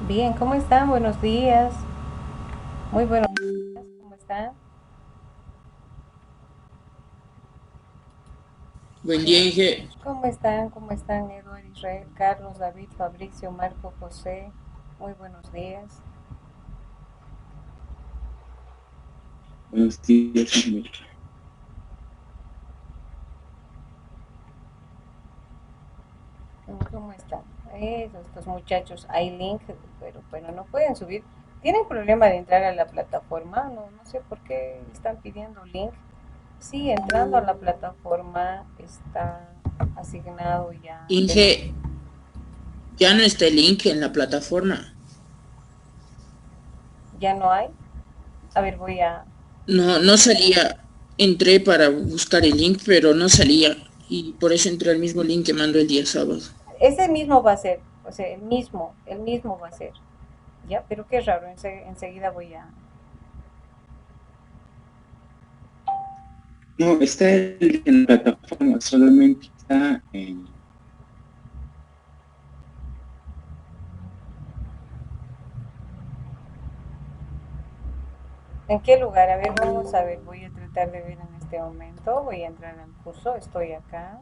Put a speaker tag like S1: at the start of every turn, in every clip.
S1: Bien, ¿cómo están? Buenos días. Muy buenos días, ¿cómo están?
S2: Buen día, Inge.
S1: ¿Cómo están? ¿Cómo están? Eduardo, Israel, Carlos, David, Fabricio, Marco, José. Muy buenos días.
S2: Buenos días, Inge.
S1: ¿Cómo están? Estos muchachos, hay link, pero no pueden subir. ¿Tienen problema de entrar a la plataforma? No sé por qué están pidiendo link. Sí, entrando a la plataforma está asignado ya.
S2: Inge, ya no está el link en la plataforma.
S1: Ya no hay. A ver, voy a.
S2: No, no salía. Entré para buscar el link, pero no salía. Y por eso entré al mismo link que mandó el día sábado.
S1: Ese mismo va a ser, o sea, el mismo va a ser, ¿ya? Pero qué raro, enseguida voy a.
S2: No, está en la plataforma, solamente está en...
S1: ¿En qué lugar? A ver, vamos a ver, voy a tratar de ver en este momento, voy a entrar al curso, estoy acá,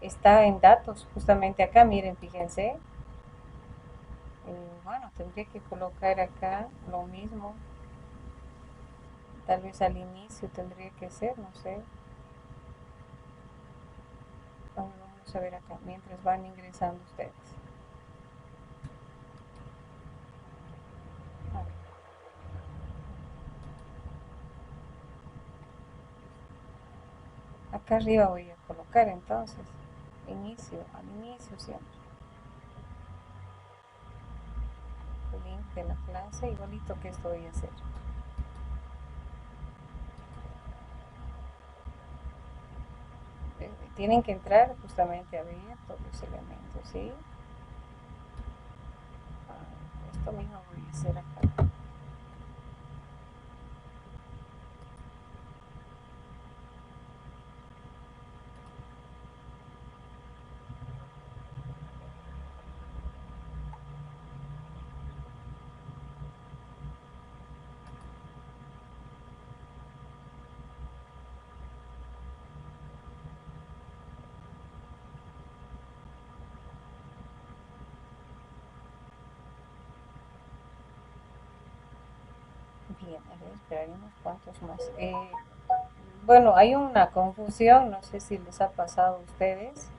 S1: está en datos, justamente acá, miren, fíjense. Bueno, tendría que colocar acá lo mismo, tal vez al inicio tendría que ser, no sé. Vamos a ver acá, mientras van ingresando ustedes. A ver, acá arriba voy a colocar entonces, inicio, al inicio siempre. Link de la clase, igualito que esto voy a hacer. Tienen que entrar justamente a ver todos los elementos, ¿sí? Esto mismo voy a hacer acá. Bien, a ver, esperar unos cuantos más. Bueno, hay una confusión, no sé si les ha pasado a ustedes,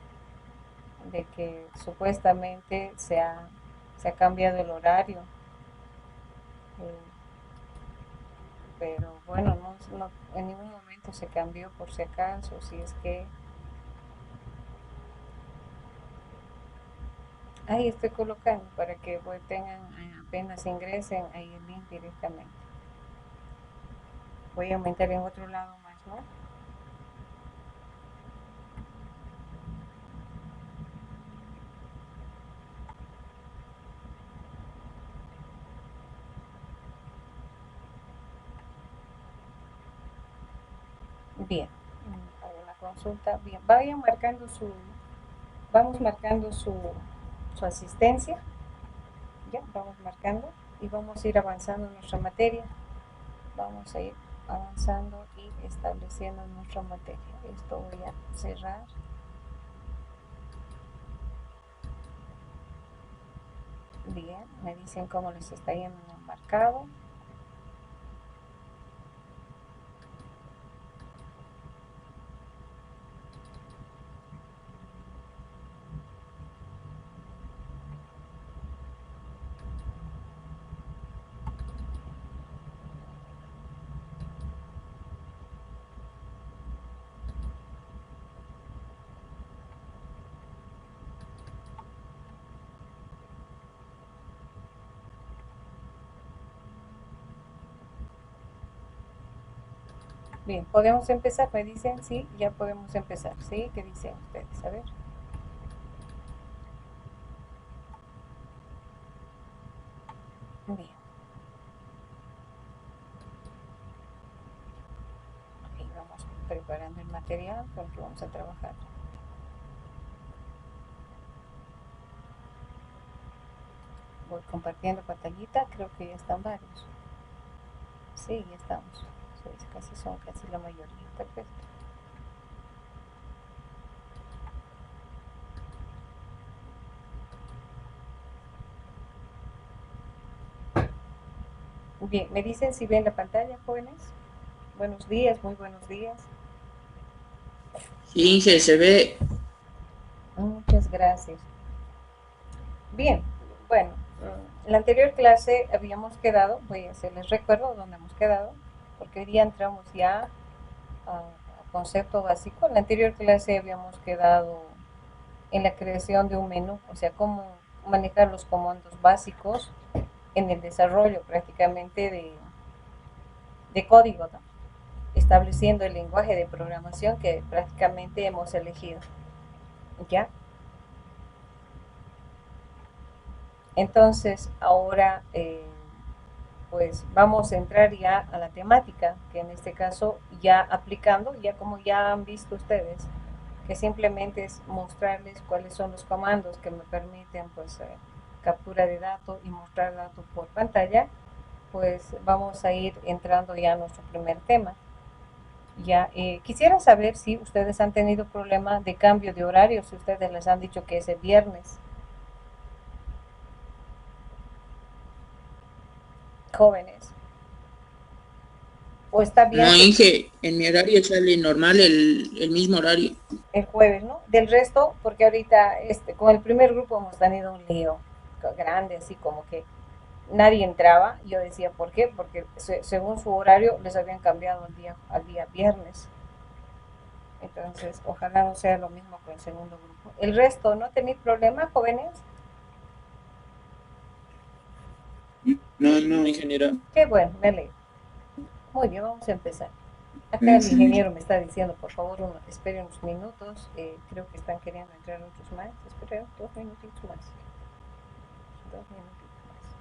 S1: de que supuestamente se ha cambiado el horario, eh, pero bueno, en ningún momento se cambió por si acaso, si es que. Ahí estoy colocando para que tengan, apenas ingresen ahí el link directamente. Voy a aumentar en otro lado más, ¿no? Bien, para la consulta, bien, vamos marcando su asistencia, ya, vamos marcando y vamos a ir avanzando en nuestra materia. Vamos a ir avanzando y estableciendo nuestra materia. Esto voy a cerrar. Bien, me dicen cómo les está yendo en el marcado. Bien, podemos empezar, me dicen, sí, ya podemos empezar, ¿sí? ¿Qué dicen ustedes? A ver. Bien, aquí vamos preparando el material con el que vamos a trabajar. Voy compartiendo pantallita, creo que ya están varios. Sí, ya estamos. Sí, son casi la mayoría. Perfecto. Bien, ¿me dicen si ven la pantalla, jóvenes? Buenos días, muy buenos días.
S2: Sí, Inge, se ve.
S1: Muchas gracias. Bien, bueno, en la anterior clase habíamos quedado, voy a hacerles recuerdo dónde hemos quedado, porque hoy día entramos ya a concepto básico. En la anterior clase habíamos quedado en la creación de un menú, o sea, cómo manejar los comandos básicos en el desarrollo prácticamente de código, ¿no? Estableciendo el lenguaje de programación que prácticamente hemos elegido. ¿Ya? Entonces, ahora pues vamos a entrar ya a la temática, que en este caso ya aplicando, ya como ya han visto ustedes, que simplemente es mostrarles cuáles son los comandos que me permiten pues captura de datos y mostrar datos por pantalla, pues vamos a ir entrando ya a nuestro primer tema. Ya, quisiera saber si ustedes han tenido problema de cambio de horario, si ustedes les han dicho que es el viernes. Jóvenes. O está bien
S2: No,
S1: que
S2: Inge, en mi horario sale normal el mismo horario.
S1: el jueves, ¿no? Del resto, porque ahorita con el primer grupo hemos tenido un lío grande, así como que nadie entraba. Yo decía, ¿por qué? Porque según su horario les habían cambiado al día viernes. Entonces, ojalá no sea lo mismo con el segundo grupo. El resto, ¿no tenéis problema, jóvenes?
S2: No, no, ingeniero.
S1: Qué bueno, me alegro. Muy bien, vamos a empezar. Acá el ingeniero me está diciendo, por favor, espere unos minutos. Creo que están queriendo entrar otros más. Esperen 2 minutitos más. 2 minutitos más.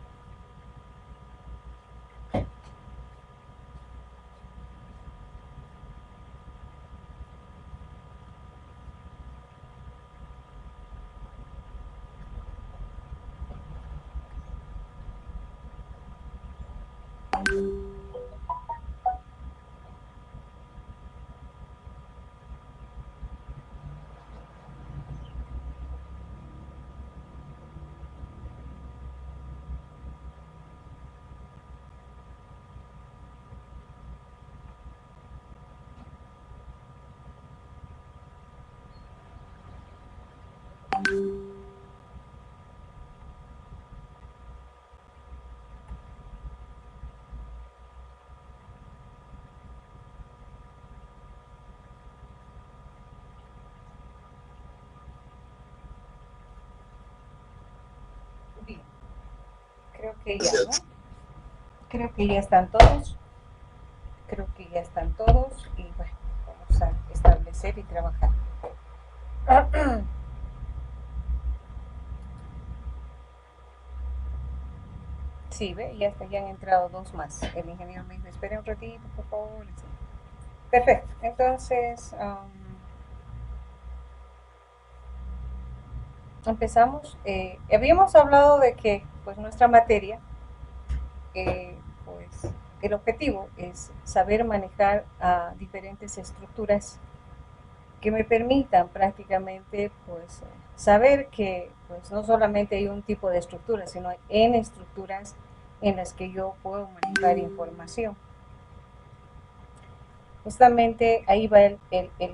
S1: Bien, creo que ya, ¿no? Creo que ya están todos. Creo que ya están todos. Y bueno, vamos a establecer y trabajar. Sí, ve, ya han entrado dos más. El ingeniero me dice, espere un ratito, por favor. Sí. Perfecto. Entonces, empezamos. Habíamos hablado de que pues nuestra materia, pues el objetivo es saber manejar a diferentes estructuras que me permitan prácticamente pues saber que pues no solamente hay un tipo de estructura, sino hay N estructuras en las que yo puedo manejar información. Justamente ahí va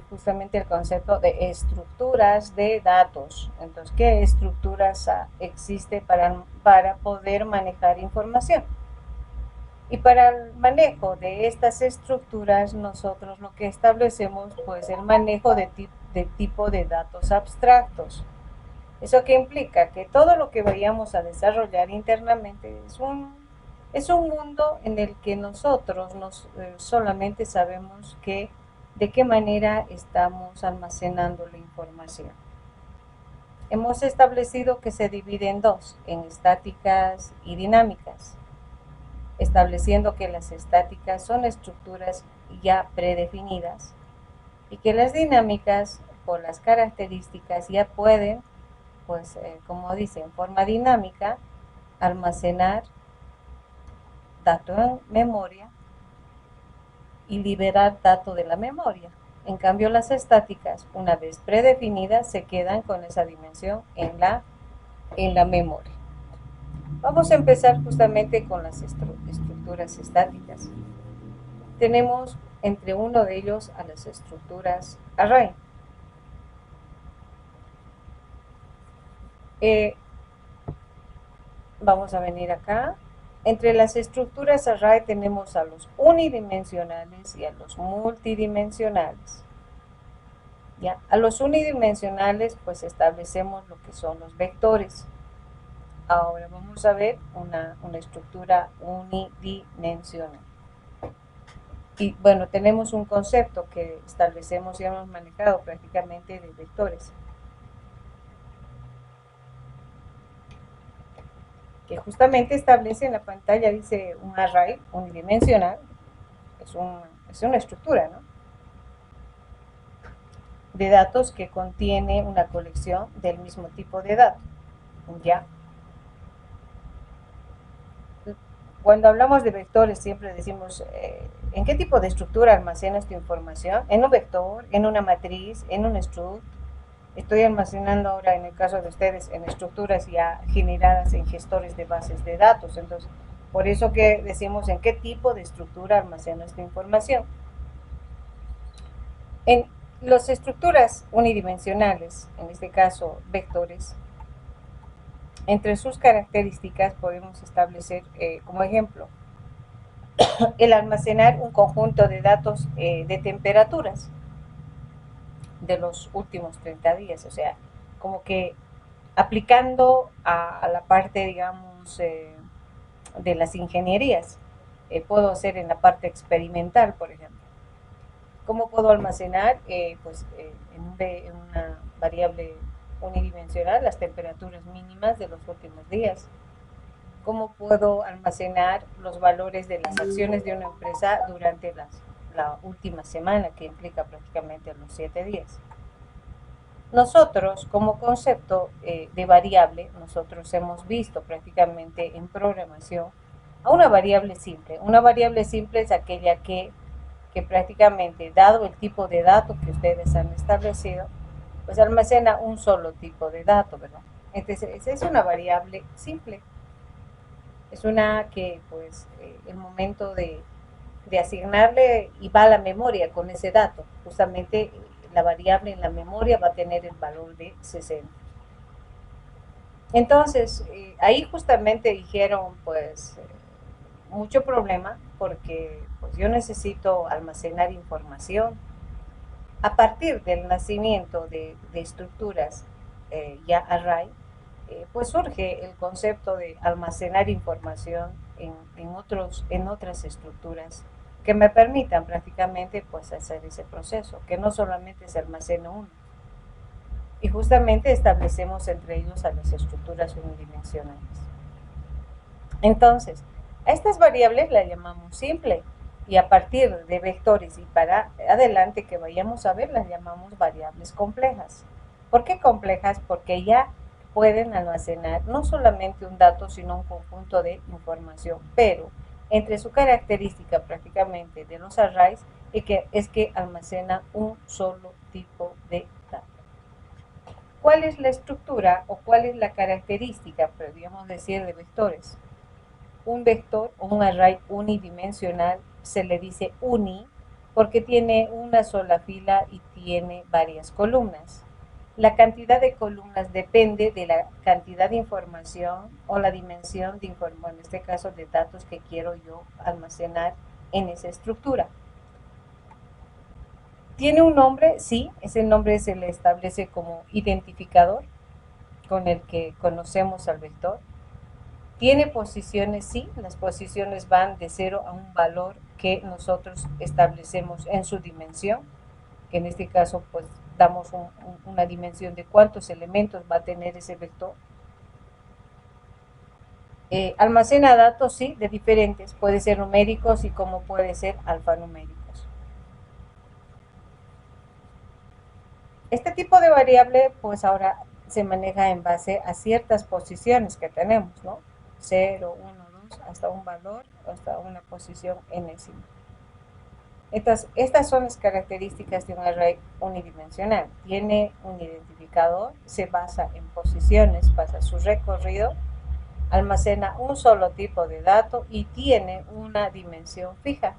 S1: justamente el concepto de estructuras de datos. Entonces, ¿qué estructuras existe para poder manejar información? Y para el manejo de estas estructuras, nosotros lo que establecemos, pues, el manejo de tipo de datos abstractos. ¿Eso qué implica? Que todo lo que vayamos a desarrollar internamente es un mundo en el que nosotros solamente sabemos de qué manera estamos almacenando la información. Hemos establecido que se divide en dos, en estáticas y dinámicas, estableciendo que las estáticas son estructuras ya predefinidas y que las dinámicas, por las características, ya pueden, pues como dice, en forma dinámica, almacenar dato en memoria y liberar dato de la memoria. En cambio, las estáticas, una vez predefinidas, se quedan con esa dimensión en la memoria. Vamos a empezar justamente con las estructuras estáticas. Tenemos entre uno de ellos a las estructuras array. Vamos a venir acá. Entre las estructuras array tenemos a los unidimensionales y a los multidimensionales. ¿Ya? A los unidimensionales pues establecemos lo que son los vectores. Ahora vamos a ver una estructura unidimensional. Y bueno, tenemos un concepto que establecemos y hemos manejado prácticamente de vectores, que justamente establece en la pantalla, dice un array unidimensional, es una estructura, ¿no?, de datos que contiene una colección del mismo tipo de datos. ¿Ya? Cuando hablamos de vectores siempre decimos, ¿en qué tipo de estructura almacenas tu información? ¿En un vector? ¿En una matriz? ¿En un struct? Estoy almacenando ahora, en el caso de ustedes, en estructuras ya generadas en gestores de bases de datos. Entonces, por eso que decimos en qué tipo de estructura almacenas tu información. En las estructuras unidimensionales, en este caso vectores, entre sus características podemos establecer como ejemplo el almacenar un conjunto de datos de temperaturas de los últimos 30 días, o sea, como que aplicando a la parte, digamos, de las ingenierías. Puedo hacer en la parte experimental, por ejemplo. ¿Cómo puedo almacenar? En una variable unidimensional las temperaturas mínimas de los últimos días. ¿Cómo puedo almacenar los valores de las acciones de una empresa durante la última semana, que implica prácticamente los 7 días? Nosotros, como concepto de variable, nosotros hemos visto prácticamente en programación a una variable simple. Una variable simple es aquella que prácticamente, dado el tipo de dato que ustedes han establecido, pues almacena un solo tipo de dato, ¿verdad? Entonces, es una variable simple. Es una que, pues, el momento de asignarle y va a la memoria con ese dato. Justamente la variable en la memoria va a tener el valor de 60. Entonces, ahí justamente dijeron, pues, mucho problema porque pues, yo necesito almacenar información. A partir del nacimiento de estructuras ya array, pues surge el concepto de almacenar información en otras estructuras que me permitan prácticamente pues hacer ese proceso, que no solamente se almacena uno. Y justamente establecemos entre ellos a las estructuras unidimensionales. Entonces, a estas variables las llamamos simple y a partir de vectores y para adelante que vayamos a ver las llamamos variables complejas. ¿Por qué complejas? Porque ya pueden almacenar no solamente un dato, sino un conjunto de información, pero entre su característica prácticamente de los arrays es que almacena un solo tipo de dato. ¿Cuál es la estructura o cuál es la característica, podríamos decir, de vectores? Un vector o un array unidimensional se le dice uni porque tiene una sola fila y tiene varias columnas. La cantidad de columnas depende de la cantidad de información o la dimensión de información, en este caso de datos que quiero yo almacenar en esa estructura. ¿Tiene un nombre? Sí, ese nombre se le establece como identificador con el que conocemos al vector. ¿Tiene posiciones? Sí, las posiciones van de 0 a un valor que nosotros establecemos en su dimensión, que en este caso pues damos una dimensión de cuántos elementos va a tener ese vector. Almacena datos, sí, de diferentes, puede ser numéricos y como puede ser alfanuméricos. Este tipo de variable pues ahora se maneja en base a ciertas posiciones que tenemos, ¿no? 0, 1, 2, hasta un valor, hasta una posición enésima. Entonces, estas son las características de un array unidimensional. Tiene un identificador, se basa en posiciones, pasa su recorrido, almacena un solo tipo de dato y tiene una dimensión fija.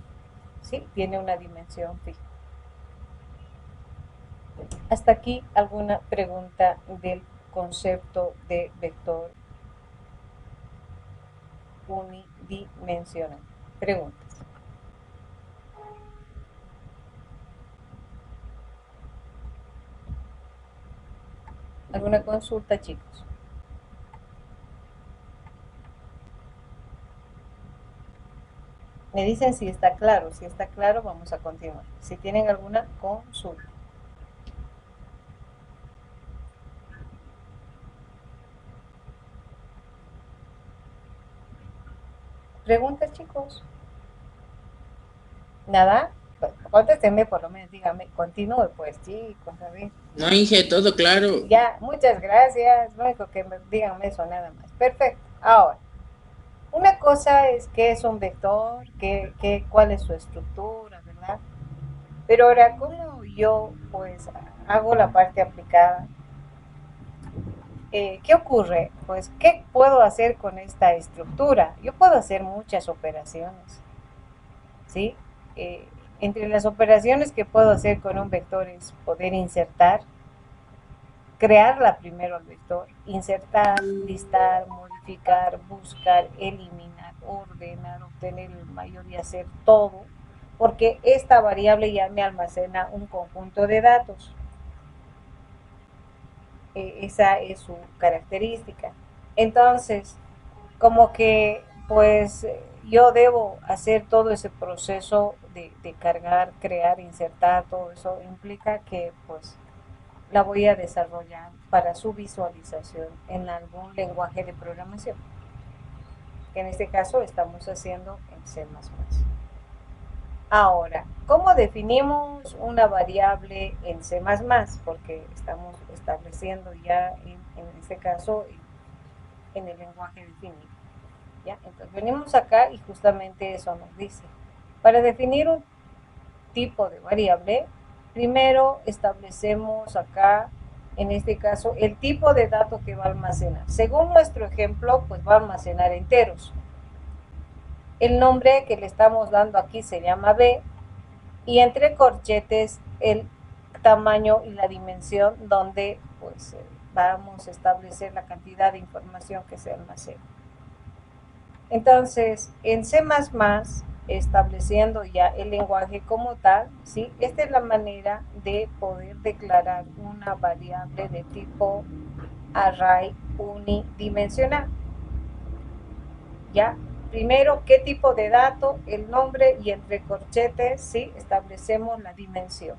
S1: ¿Sí? Tiene una dimensión fija. Hasta aquí alguna pregunta del concepto de vector unidimensional. Preguntas. ¿Alguna consulta, chicos? Me dicen si está claro. Si está claro, vamos a continuar. Si tienen alguna consulta. ¿Preguntas, chicos? ¿Nada? Pues, contéstenme por lo menos, díganme. Continúe, pues, chicos, a ver.
S2: No, Inge, todo claro.
S1: Ya, muchas gracias. Lo único que me digan eso, nada más. Perfecto. Ahora, una cosa es qué es un vector, cuál es su estructura, ¿verdad? Pero ahora, ¿cómo yo pues hago la parte aplicada? ¿Qué ocurre? Pues, ¿qué puedo hacer con esta estructura? Yo puedo hacer muchas operaciones, ¿sí? Eh, Entre las operaciones que puedo hacer con un vector es poder insertar, crearla primero al vector, insertar, listar, modificar, buscar, eliminar, ordenar, obtener el mayor y hacer todo, porque esta variable ya me almacena un conjunto de datos. Esa es su característica. Entonces, como que pues yo debo hacer todo ese proceso de cargar, crear, insertar, todo eso implica que pues la voy a desarrollar para su visualización en algún lenguaje de programación, que en este caso estamos haciendo en C++. Ahora, ¿cómo definimos una variable en C++? Porque estamos estableciendo ya en este caso en el lenguaje definido. ¿Ya? Entonces venimos acá y justamente eso nos dice. Para definir un tipo de variable, primero establecemos acá, en este caso, el tipo de dato que va a almacenar. Según nuestro ejemplo, pues va a almacenar enteros. El nombre que le estamos dando aquí se llama B y entre corchetes el tamaño y la dimensión donde pues vamos a establecer la cantidad de información que se almacena. Entonces, en C++, estableciendo ya el lenguaje como tal, ¿sí? Esta es la manera de poder declarar una variable de tipo array unidimensional. ¿Ya? Primero, ¿qué tipo de dato? El nombre y entre corchetes, ¿sí? Establecemos la dimensión.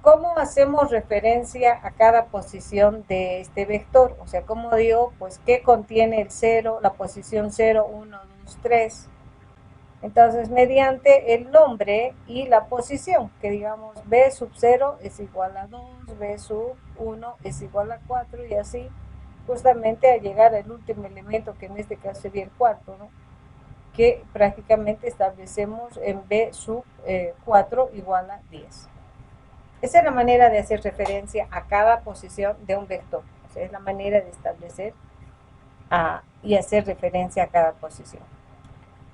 S1: ¿Cómo hacemos referencia a cada posición de este vector? O sea, ¿cómo digo? Pues, ¿qué contiene el 0, la posición 0, 1, 2, 3? Entonces, mediante el nombre y la posición, que digamos B sub 0 es igual a 2, B sub 1 es igual a 4 y así, justamente a llegar al último elemento, que en este caso sería el cuarto, ¿no? Que prácticamente establecemos en B sub 4 igual a 10. Esa es la manera de hacer referencia a cada posición de un vector. O sea, es la manera de establecer y hacer referencia a cada posición.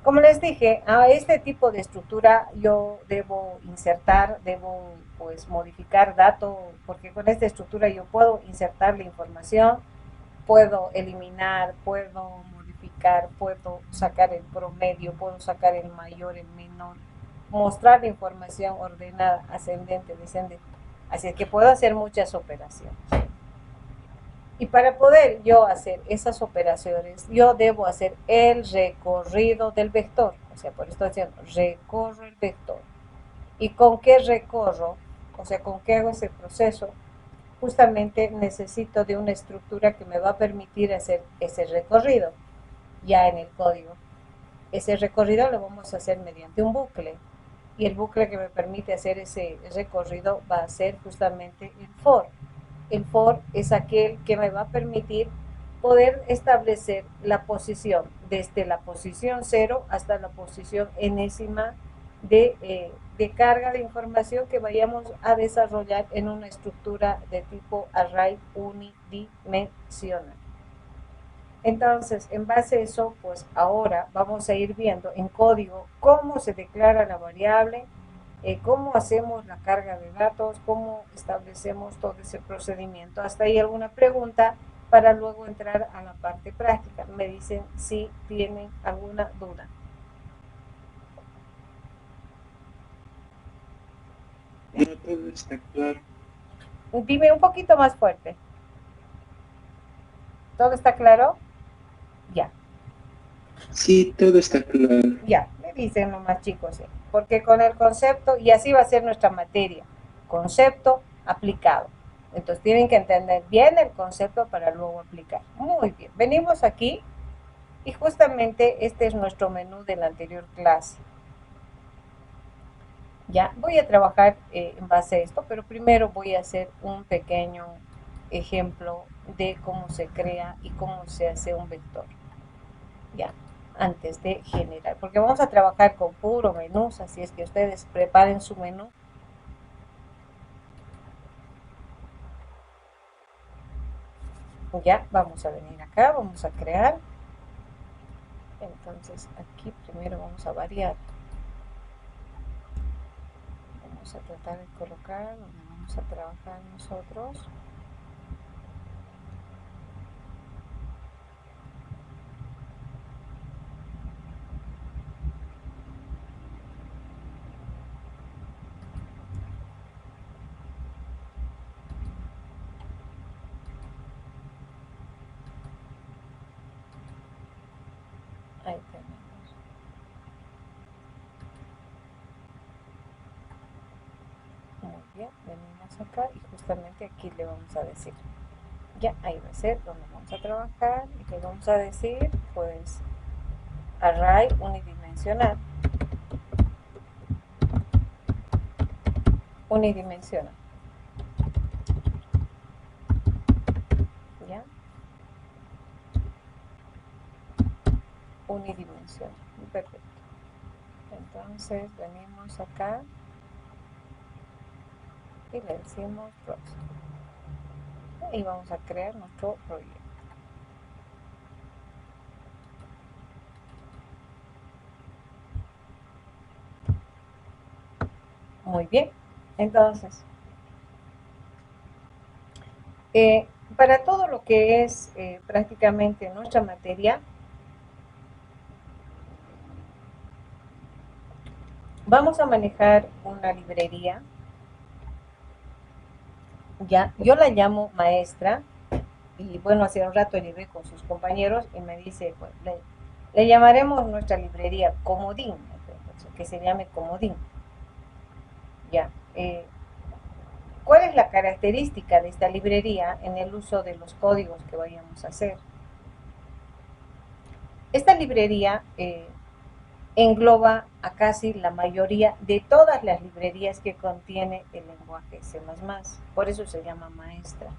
S1: Como les dije, a este tipo de estructura yo debo insertar, debo pues modificar datos, porque con esta estructura yo puedo insertar la información, puedo eliminar, puedo modificar, puedo sacar el promedio, puedo sacar el mayor, el menor, mostrar la información ordenada, ascendente, descendente. Así es que puedo hacer muchas operaciones. Y para poder yo hacer esas operaciones, yo debo hacer el recorrido del vector. O sea, por esto estoy diciendo, recorro el vector. ¿Y con qué recorro? O sea, ¿con qué hago ese proceso? Justamente necesito de una estructura que me va a permitir hacer ese recorrido ya en el código. Ese recorrido lo vamos a hacer mediante un bucle. Y el bucle que me permite hacer ese recorrido va a ser justamente el for. El for es aquel que me va a permitir poder establecer la posición, desde la posición 0 hasta la posición enésima de carga de información que vayamos a desarrollar en una estructura de tipo array unidimensional. Entonces, en base a eso, pues ahora vamos a ir viendo en código cómo se declara la variable, cómo hacemos la carga de datos, cómo establecemos todo ese procedimiento. ¿Hasta ahí alguna pregunta? Para luego entrar a la parte práctica. Me dicen si tienen alguna duda.
S2: No, todo está claro.
S1: Dime un poquito más fuerte. ¿Todo está claro? Ya.
S2: Sí, todo está claro.
S1: Ya, me dicen nomás chicos, porque con el concepto, y así va a ser nuestra materia, concepto aplicado. Entonces tienen que entender bien el concepto para luego aplicar. Muy bien, venimos aquí y justamente este es nuestro menú de la anterior clase. Ya, voy a trabajar en base a esto, pero primero voy a hacer un pequeño ejemplo de cómo se crea y cómo se hace un vector. Ya, antes de generar, porque vamos a trabajar con puro menús, así es que ustedes preparen su menú. Ya, vamos a venir acá, vamos a crear. Entonces aquí primero vamos a variar. Vamos a tratar de colocar donde vamos a trabajar nosotros. Ahí tenemos. Muy bien, venimos acá y justamente aquí le vamos a decir. Ya, ahí va a ser donde vamos a trabajar y le vamos a decir, pues, array unidimensional. Unidimensional. ¿Ya? Unidimensional. Perfecto. Entonces venimos acá y le decimos próximo. Y vamos a crear nuestro proyecto. Muy bien. Entonces, para todo lo que es prácticamente nuestra materia, vamos a manejar una librería. Ya, yo la llamo maestra. Y bueno, hace un rato llegué con sus compañeros y me dice, pues, le llamaremos nuestra librería Comodín, que se llame Comodín. Ya. ¿Cuál es la característica de esta librería en el uso de los códigos que vayamos a hacer? Esta librería engloba a casi la mayoría de todas las librerías que contiene el lenguaje C++. Por eso se llama maestra.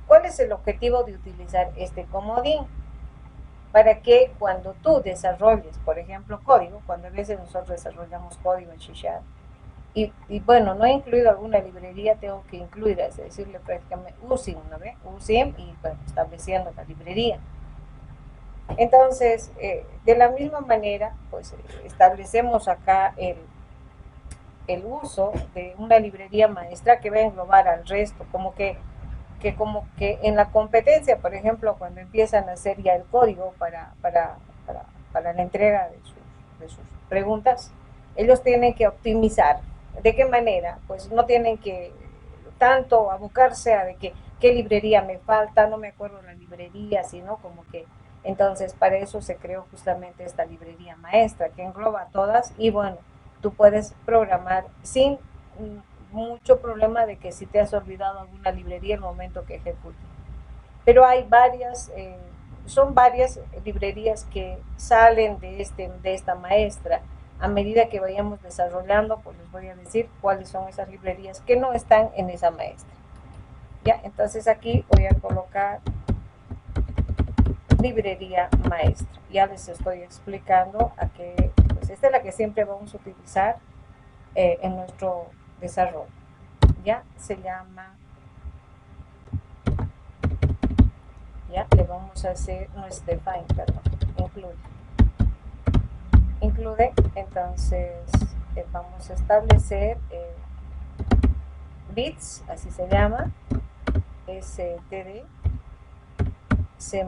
S1: ¿Cuál es el objetivo de utilizar este comodín? Para que cuando tú desarrolles, por ejemplo, código, cuando a veces nosotros desarrollamos código en C#, y bueno, no he incluido alguna librería, tengo que incluir, es decirle prácticamente USIM, ¿no ve? USIM y bueno, estableciendo la librería. Entonces, de la misma manera, pues establecemos acá el uso de una librería maestra que va a englobar al resto, como que en la competencia, por ejemplo, cuando empiezan a hacer ya el código para la entrega de sus preguntas, ellos tienen que optimizar. ¿De qué manera? Pues no tienen que tanto abocarse a de que qué librería me falta, no me acuerdo la librería, sino como que entonces para eso se creó justamente esta librería maestra que engloba todas y bueno, tú puedes programar sin mucho problema de que si te has olvidado alguna librería el momento que ejecute. Pero hay varias, son varias librerías que salen de esta maestra. A medida que vayamos desarrollando, pues les voy a decir cuáles son esas librerías que no están en esa maestra. Ya, entonces aquí voy a colocar librería maestra. Ya les estoy explicando a que pues esta es la que siempre vamos a utilizar en nuestro desarrollo. Ya se llama, ya le vamos a hacer, no es define, perdón, include, entonces vamos a establecer bits, así se llama, std c++,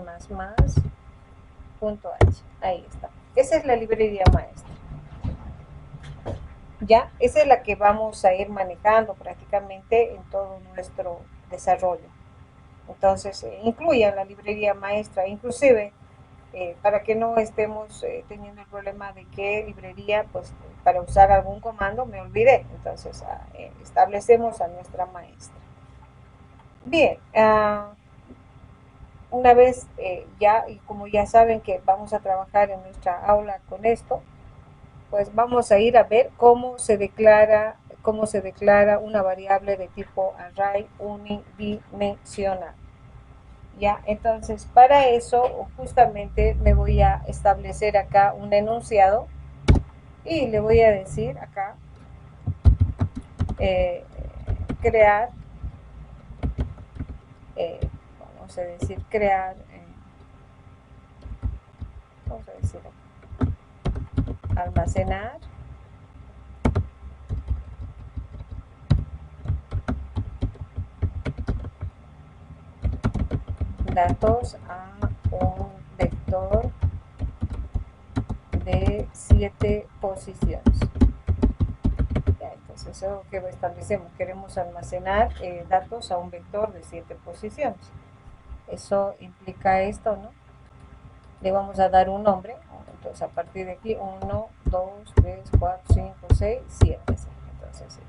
S1: .h, ahí está. Esa es la librería maestra. Ya, esa es la que vamos a ir manejando prácticamente en todo nuestro desarrollo. Entonces, incluyan la librería maestra, inclusive para que no estemos teniendo el problema de qué librería, pues para usar algún comando me olvidé. Entonces, establecemos a nuestra maestra. Bien, una vez ya, y como ya saben que vamos a trabajar en nuestra aula con esto, pues vamos a ir a ver cómo se declara una variable de tipo array unidimensional. Ya, entonces para eso justamente me voy a establecer acá un enunciado y le voy a decir acá crear, vamos a decir crear, vamos a decir almacenar datos a un vector de 7 posiciones. Ya, entonces eso es lo que establecemos. Queremos almacenar datos a un vector de 7 posiciones. Eso implica esto, ¿no? Le vamos a dar un nombre. Entonces a partir de aquí 1, 2, 3, 4, 5, 6, 7. Entonces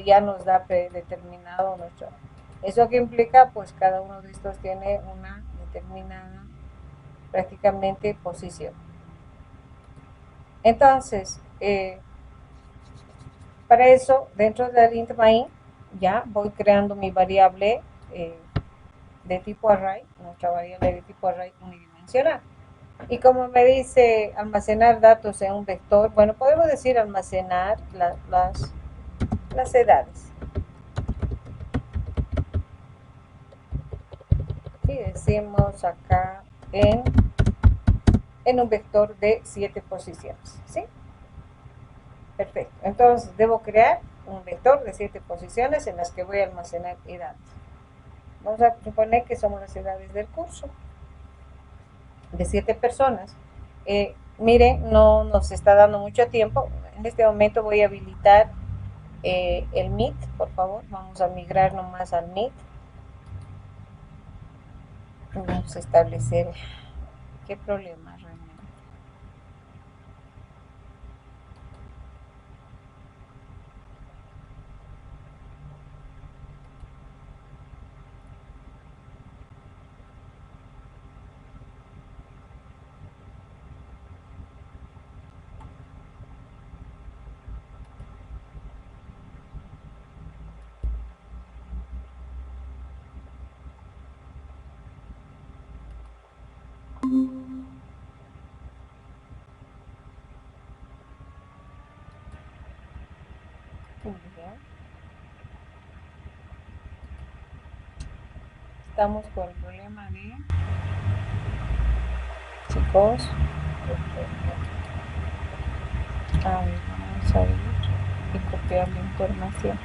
S1: ya nos da predeterminado nuestro. ¿Eso qué implica? Pues cada uno de estos tiene una determinada prácticamente posición. Entonces, para eso, dentro del int main, ya voy creando mi variable de tipo array, nuestra variable de tipo array unidimensional. Y como me dice almacenar datos en un vector, bueno, podemos decir almacenar las edades. Y decimos acá en un vector de 7 posiciones, ¿sí? Perfecto. Entonces debo crear un vector de 7 posiciones en las que voy a almacenar edades. Vamos a suponer que somos las edades del curso de 7 personas. Miren, no nos está dando mucho tiempo. En este momento voy a habilitar el Meet, por favor. Vamos a migrar nomás al Meet. Vamos a establecer qué problema realmente. Estamos con el problema de chicos. Vamos a ir y copiar la información.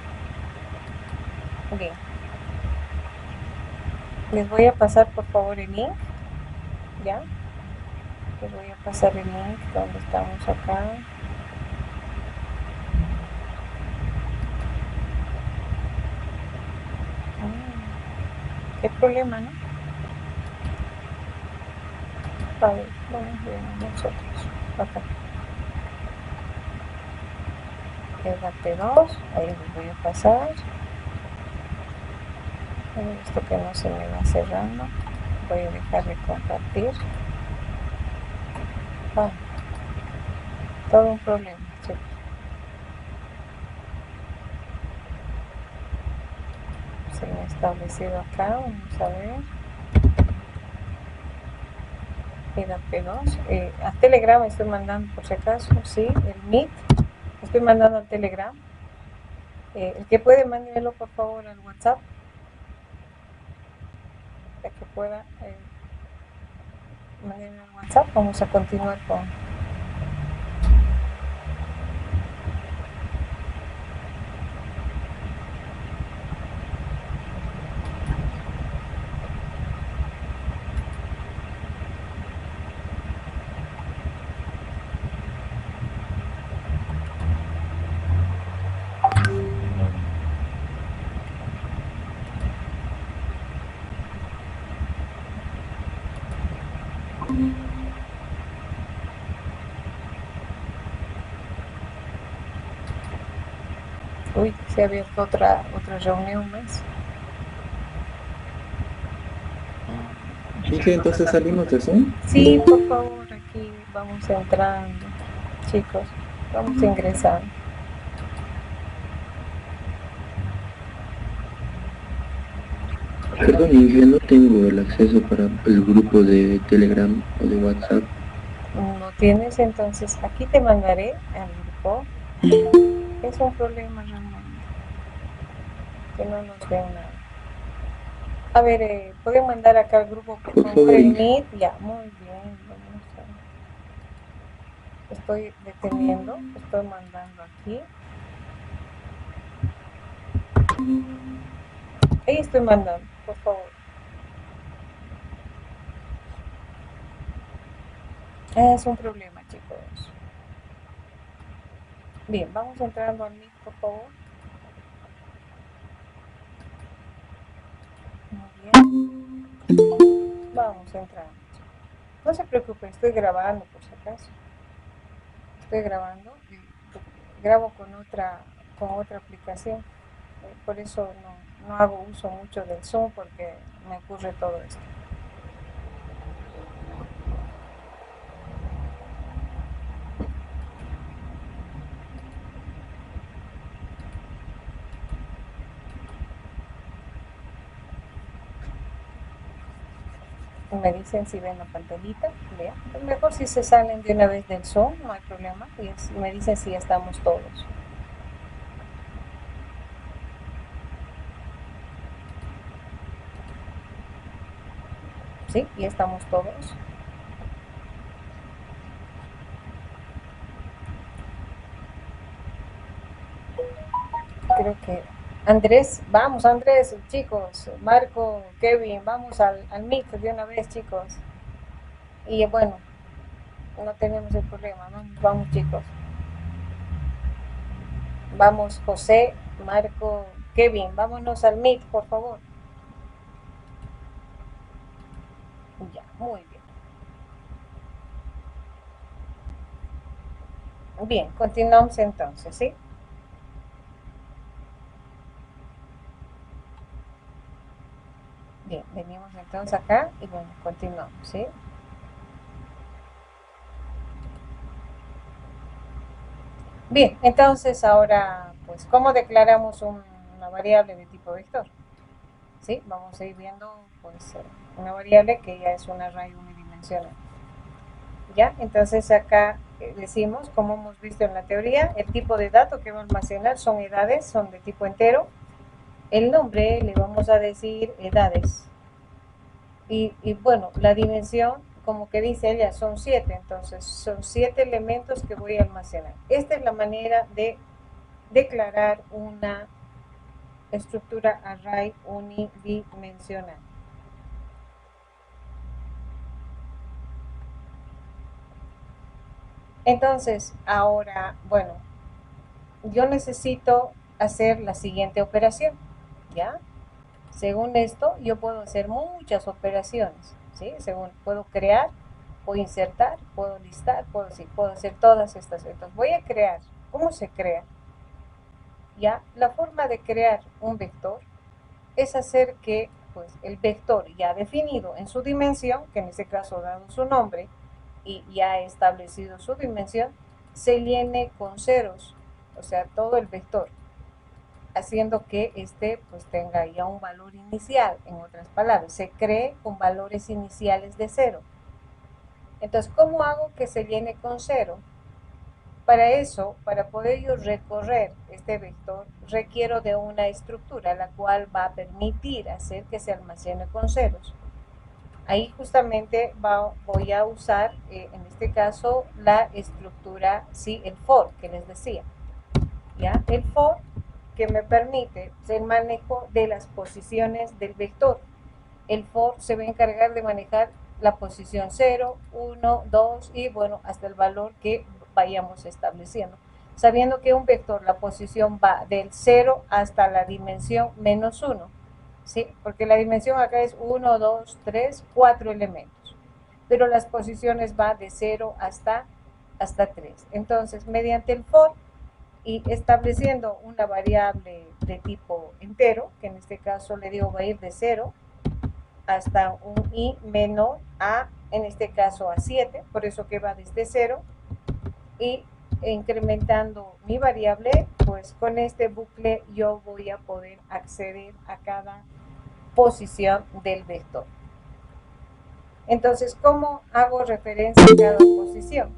S1: Bien. Les voy a pasar por favor el link. ¿Ya? Les voy a pasar el link donde estamos acá. ¿Qué problema, no? A ver, vamos a ver nosotros. Acá. Quédate 2, ahí les voy a pasar. Esto que no se me va cerrando. Voy a dejar de compartir. Todo un problema, chicos. Se me ha establecido acá, vamos a ver. Mira, P2. A Telegram estoy mandando por si acaso, sí, el Meet. Estoy mandando al Telegram. El que puede, mándemelo por favor al WhatsApp. El que pueda, mándenme al WhatsApp. Vamos a continuar con. Uy, se ha abierto otra reunión más.
S3: Sí, sí, entonces salimos de Zoom.
S1: Sí, por favor, aquí vamos entrando, chicos, vamos ingresando.
S3: Perdón, y yo no tengo el acceso para el grupo de Telegram o de WhatsApp.
S1: No tienes, entonces aquí te mandaré al grupo. Es un problema realmente, que no nos ven nada. A ver, ¿pueden mandar acá al grupo, por
S3: Por
S1: favor,
S3: favor,
S1: el
S3: Inge.
S1: Meet? Ya, muy bien, vamos a. Estoy deteniendo, estoy mandando aquí. Ahí estoy mandando, por favor. Es un problema, chicos. Bien, vamos entrando al Meet, por favor. Muy bien. Vamos entrando. No se preocupen, estoy grabando por si acaso. Estoy grabando. Grabo con otra aplicación. Por eso no hago uso mucho del Zoom porque me ocurre todo esto. Me dicen si ven la pantallita. Bien. Mejor si se salen de una vez del Zoom, no hay problema. Y me dicen si ya estamos todos. Sí, ya estamos todos. Creo que Andrés, vamos Andrés, chicos, Marco, Kevin, vamos al Meet de una vez, chicos. Y bueno, no tenemos el problema, vamos chicos. Vamos José, Marco, Kevin, vámonos al Meet, por favor. Ya, muy bien. Bien, continuamos entonces, ¿sí? Bien, venimos entonces acá y bueno, continuamos, ¿sí? Bien, entonces ahora, pues, ¿cómo declaramos una variable de tipo vector? ¿Sí? Vamos a ir viendo, pues, una variable que ya es un array unidimensional. ¿Ya? Entonces acá decimos, como hemos visto en la teoría, el tipo de dato que va a almacenar son edades, son de tipo entero. El nombre le vamos a decir edades. Y bueno, la dimensión, como que dice ella, son 7, entonces son 7 elementos que voy a almacenar. Esta es la manera de declarar una estructura array unidimensional. Entonces, ahora, bueno, yo necesito hacer la siguiente operación, ¿ya? Según esto, yo puedo hacer muchas operaciones, ¿sí? Según puedo crear, puedo insertar, puedo listar, puedo hacer todas estas. Entonces, voy a crear. ¿Cómo se crea? ¿Ya? La forma de crear un vector es hacer que pues, el vector ya definido en su dimensión, que en este caso dado su nombre y ya establecido su dimensión, se llene con ceros, o sea, todo el vector, haciendo que este pues tenga ya un valor inicial, en otras palabras, se cree con valores iniciales de cero. Entonces, ¿cómo hago que se llene con 0? Para eso, para poder yo recorrer este vector, requiero de una estructura, la cual va a permitir hacer que se almacene con ceros. Ahí justamente voy a usar, en este caso, la estructura, sí, el for, que les decía. ¿Ya? El for que me permite el manejo de las posiciones del vector. El for se va a encargar de manejar la posición 0, 1, 2 y bueno, hasta el valor que vayamos estableciendo. Sabiendo que un vector, la posición va del 0 hasta la dimensión menos 1. ¿Sí? Porque la dimensión acá es 1, 2, 3, 4 elementos. Pero las posiciones van de 0 hasta 3. Entonces, mediante el for y estableciendo una variable de tipo entero, que en este caso le digo va a ir de 0 hasta un i menor a, en este caso a 7, por eso que va desde 0, y incrementando mi variable, pues con este bucle yo voy a poder acceder a cada posición del vector. Entonces, ¿cómo hago referencia a cada posición?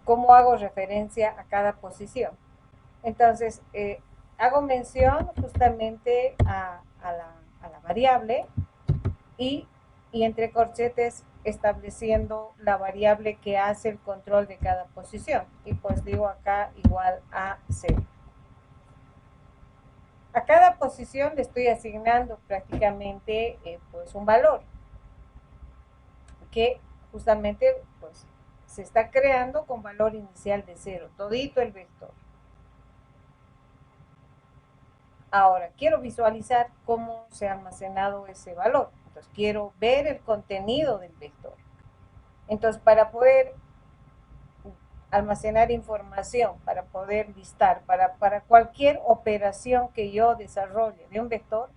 S1: ¿Cómo hago referencia a cada posición? Entonces, hago mención justamente a la variable y entre corchetes estableciendo la variable que hace el control de cada posición. Y pues digo acá igual a 0. A cada posición le estoy asignando prácticamente pues un valor que justamente pues se está creando con valor inicial de 0, todito el vector. Ahora, quiero visualizar cómo se ha almacenado ese valor. Entonces, quiero ver el contenido del vector. Entonces, para poder almacenar información, para poder listar, para cualquier operación que yo desarrolle de un vector,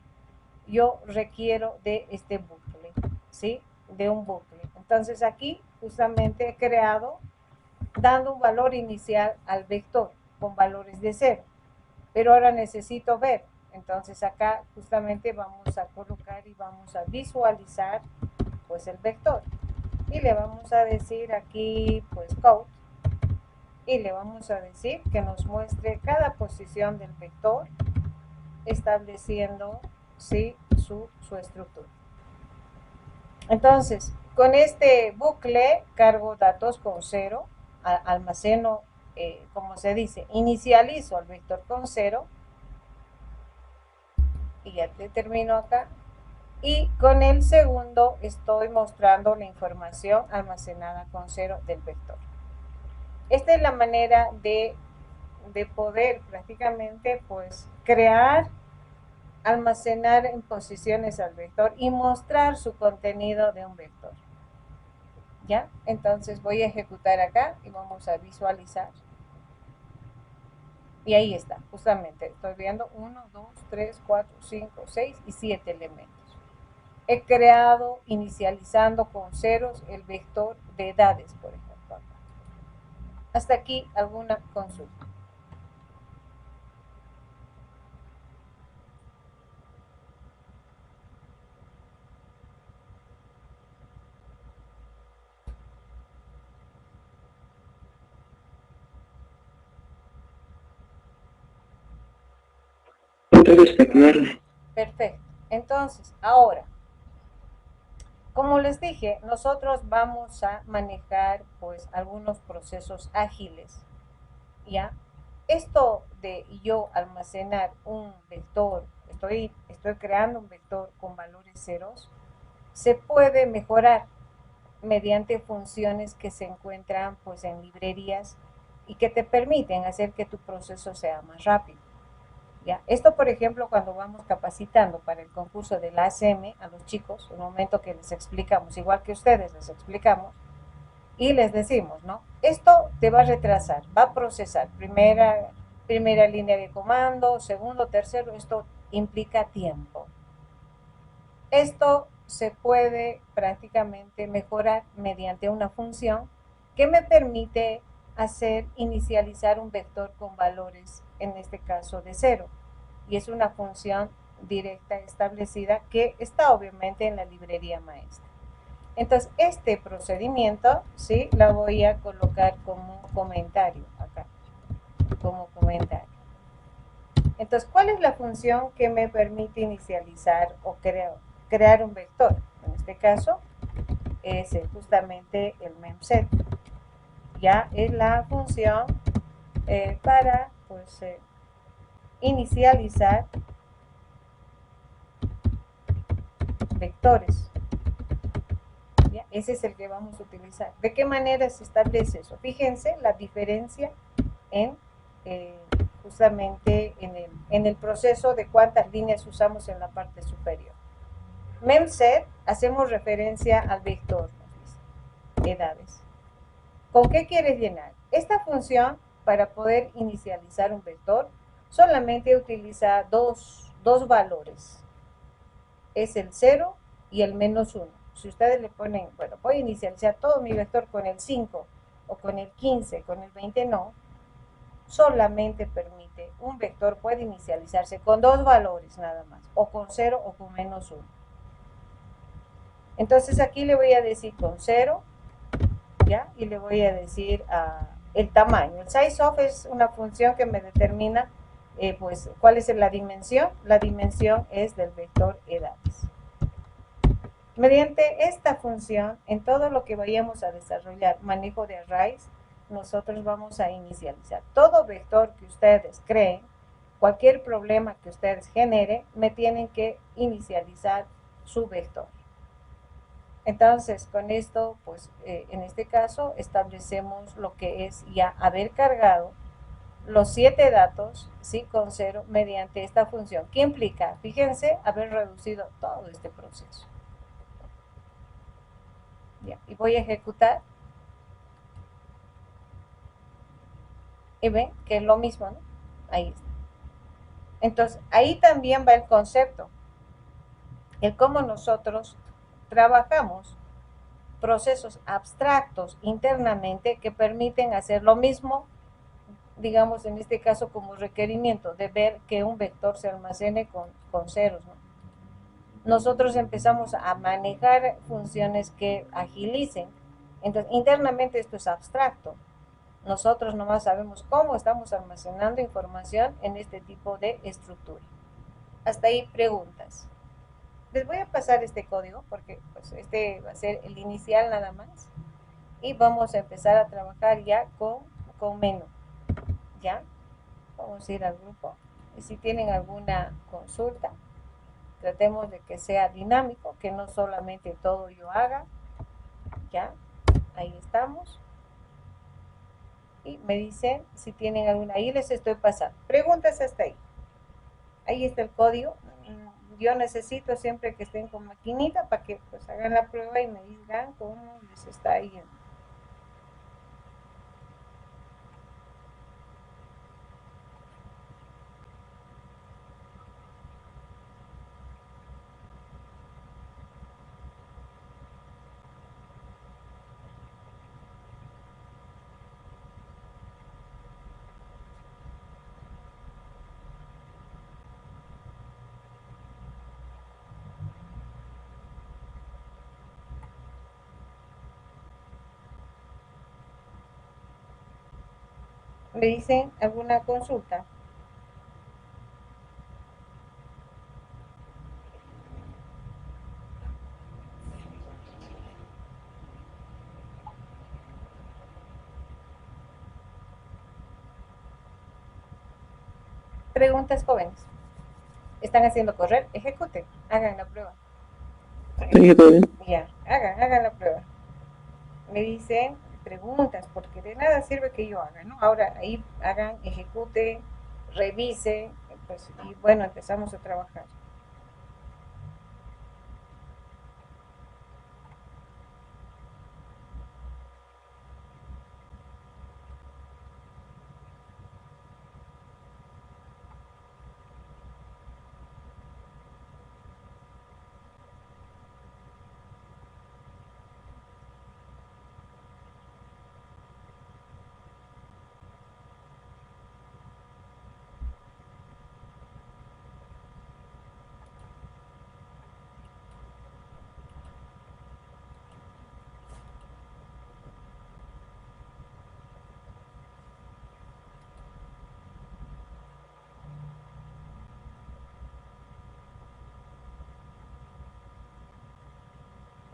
S1: yo requiero de este bucle, ¿sí? De un bucle. Entonces, aquí justamente he creado dando un valor inicial al vector con valores de 0. Pero ahora necesito ver. Entonces acá justamente vamos a colocar y vamos a visualizar pues el vector. Y le vamos a decir aquí pues code. Y le vamos a decir que nos muestre cada posición del vector estableciendo ¿sí? su estructura. Entonces, con este bucle cargo datos con 0, almaceno, como se dice, inicializo al vector con 0 y ya te termino acá. Y con el segundo estoy mostrando la información almacenada con 0 del vector. Esta es la manera de poder prácticamente pues crear, almacenar en posiciones al vector y mostrar su contenido de un vector. ¿Ya? Entonces voy a ejecutar acá y vamos a visualizar. Y ahí está, justamente, estoy viendo 1, 2, 3, 4, 5, 6 y 7 elementos. He creado, inicializando con ceros, el vector de edades, por ejemplo. Acá. Hasta aquí, alguna consulta.
S3: Todo está claro.
S1: Perfecto. Entonces, ahora, como les dije, nosotros vamos a manejar pues algunos procesos ágiles, ¿ya? Esto de yo almacenar un vector, estoy creando un vector con valores ceros, se puede mejorar mediante funciones que se encuentran pues en librerías y que te permiten hacer que tu proceso sea más rápido. ¿Ya? Esto, por ejemplo, cuando vamos capacitando para el concurso del ASM a los chicos, un momento que les explicamos, igual que ustedes les explicamos, y les decimos, ¿no? Esto te va a retrasar, va a procesar primera línea de comando, segundo, tercero, esto implica tiempo. Esto se puede prácticamente mejorar mediante una función que me permite inicializar un vector con valores en este caso de 0, y es una función directa establecida que está obviamente en la librería maestra. Entonces, este procedimiento, ¿sí? La voy a colocar como comentario acá, como comentario. Entonces, ¿cuál es la función que me permite inicializar o crear un vector? En este caso, es justamente el memset. Ya es la función para, pues, inicializar vectores. ¿Ya? Ese es el que vamos a utilizar. ¿De qué manera se establece eso? Fíjense la diferencia en justamente en el proceso de cuántas líneas usamos en la parte superior. Memset, hacemos referencia al vector, nos dice, edades. ¿Con qué quieres llenar? Esta función, para poder inicializar un vector, solamente utiliza dos valores. Es el 0 y el -1. Si ustedes le ponen, bueno, voy a inicializar todo mi vector con el 5 o con el 15, con el 20, no. Solamente permite, un vector puede inicializarse con dos valores nada más, o con 0 o con -1. Entonces aquí le voy a decir con 0, ¿ya? Y le voy a decir el tamaño. El sizeOf es una función que me determina pues cuál es la dimensión. La dimensión es del vector edades. Mediante esta función, en todo lo que vayamos a desarrollar, manejo de arrays, nosotros vamos a inicializar todo vector que ustedes creen, cualquier problema que ustedes generen, me tienen que inicializar su vector. Entonces, con esto, pues en este caso, establecemos lo que es ya haber cargado los 7 datos, ¿sí? Con 0 mediante esta función. ¿Qué implica? Fíjense, haber reducido todo este proceso. Ya, y voy a ejecutar. Y ven que es lo mismo, ¿no? Ahí está. Entonces, ahí también va el concepto, el cómo nosotros trabajamos procesos abstractos internamente que permiten hacer lo mismo, digamos en este caso como requerimiento de ver que un vector se almacene con ceros, ¿no? Nosotros empezamos a manejar funciones que agilicen. Entonces, internamente esto es abstracto. Nosotros nomás sabemos cómo estamos almacenando información en este tipo de estructura. Hasta ahí preguntas. Les voy a pasar este código porque pues, este va a ser el inicial nada más. Y vamos a empezar a trabajar ya con menú. ¿Ya? Vamos a ir al grupo. Y si tienen alguna consulta, tratemos de que sea dinámico, que no solamente todo yo haga. ¿Ya? Ahí estamos. Y me dicen si tienen alguna. Ahí les estoy pasando. Preguntas hasta ahí. Ahí está el código. Yo necesito siempre que estén con maquinita para que pues hagan la prueba y me digan cómo les está yendo. ¿Me dicen alguna consulta? Preguntas jóvenes. ¿Están haciendo correr? Ejecuten. Hagan la prueba.
S3: Sí, todo bien.
S1: Ya, hagan la prueba. Me dicen preguntas, porque de nada sirve que yo haga, ¿no? Ahora ahí hagan, ejecuten, revisen, pues, y bueno, empezamos a trabajar.